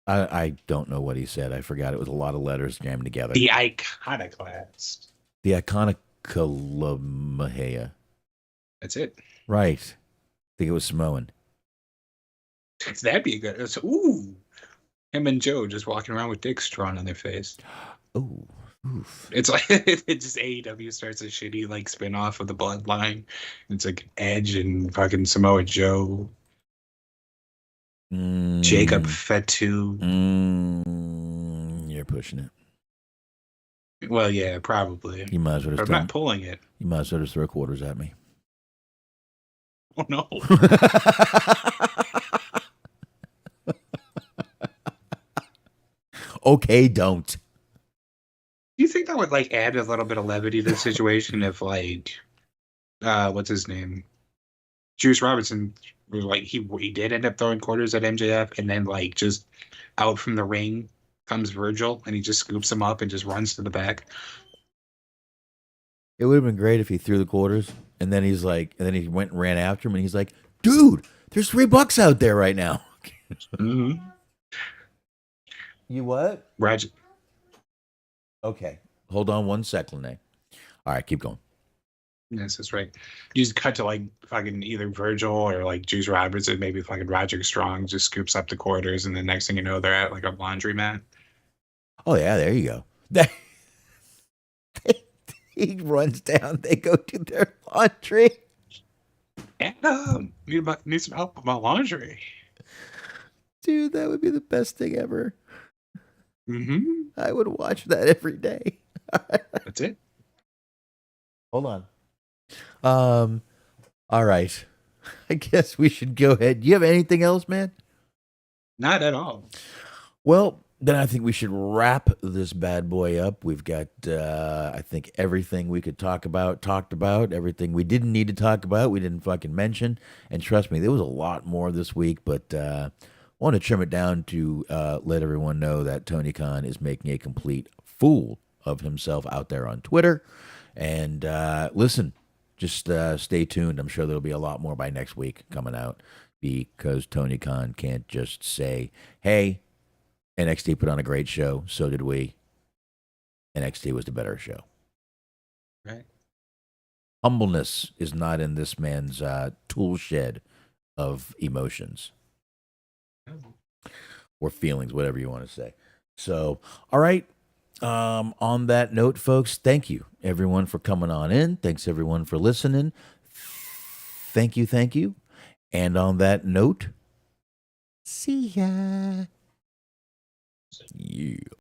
I don't know what he said. I forgot. It was a lot of letters jammed together. The Iconoclast. The Iconicala Mejia. That's it. Right. I think it was Samoan. That'd be a good. Ooh. Him and Joe just walking around with dicks drawn on their face. Ooh. Oof. It's like it just AEW starts a shitty like spin-off of the Bloodline. It's like Edge and fucking Samoa Joe. Jacob Fatu. You're pushing it. Well, yeah, probably. You might as well just I'm not pulling it. You might as well just throw quarters at me. Oh no. Okay, don't. Do you think that would like add a little bit of levity to the situation if like what's his name? Juice Robinson was like he did end up throwing quarters at MJF, and then like just out from the ring comes Virgil and he just scoops him up and just runs to the back. It would have been great if he threw the quarters and then he's like, and then he went and ran after him and he's like, "Dude, there's $3 out there right now." Mm-hmm. You what? Roger. Okay. Hold on one sec, Lene. All right, keep going. Yes, that's right. You just cut to like fucking either Virgil or like Juice Roberts and maybe fucking Roger Strong just scoops up the quarters, and the next thing you know, they're at like a laundromat. Oh yeah, there you go. That- he runs down. They go to their laundry. And need some help with my laundry. Dude, that would be the best thing ever. Mm-hmm. I would watch that every day. That's it. Hold on. All right. I guess we should go ahead. Do you have anything else, man? Not at all. Well, then I think we should wrap this bad boy up. We've got, I think, everything we could talked about, everything we didn't need to talk about, we didn't fucking mention. And trust me, there was a lot more this week, but want to trim it down to let everyone know that Tony Khan is making a complete fool of himself out there on Twitter. And listen, just stay tuned. I'm sure there'll be a lot more by next week coming out because Tony Khan can't just say, hey, NXT put on a great show. So did we. NXT was the better show. Right. Humbleness is not in this man's tool shed of emotions or feelings, whatever you want to say. So, all right. On that note, folks, thank you everyone for coming on in. Thanks everyone for listening. Thank you, thank you. And on that note, see ya. Yeah.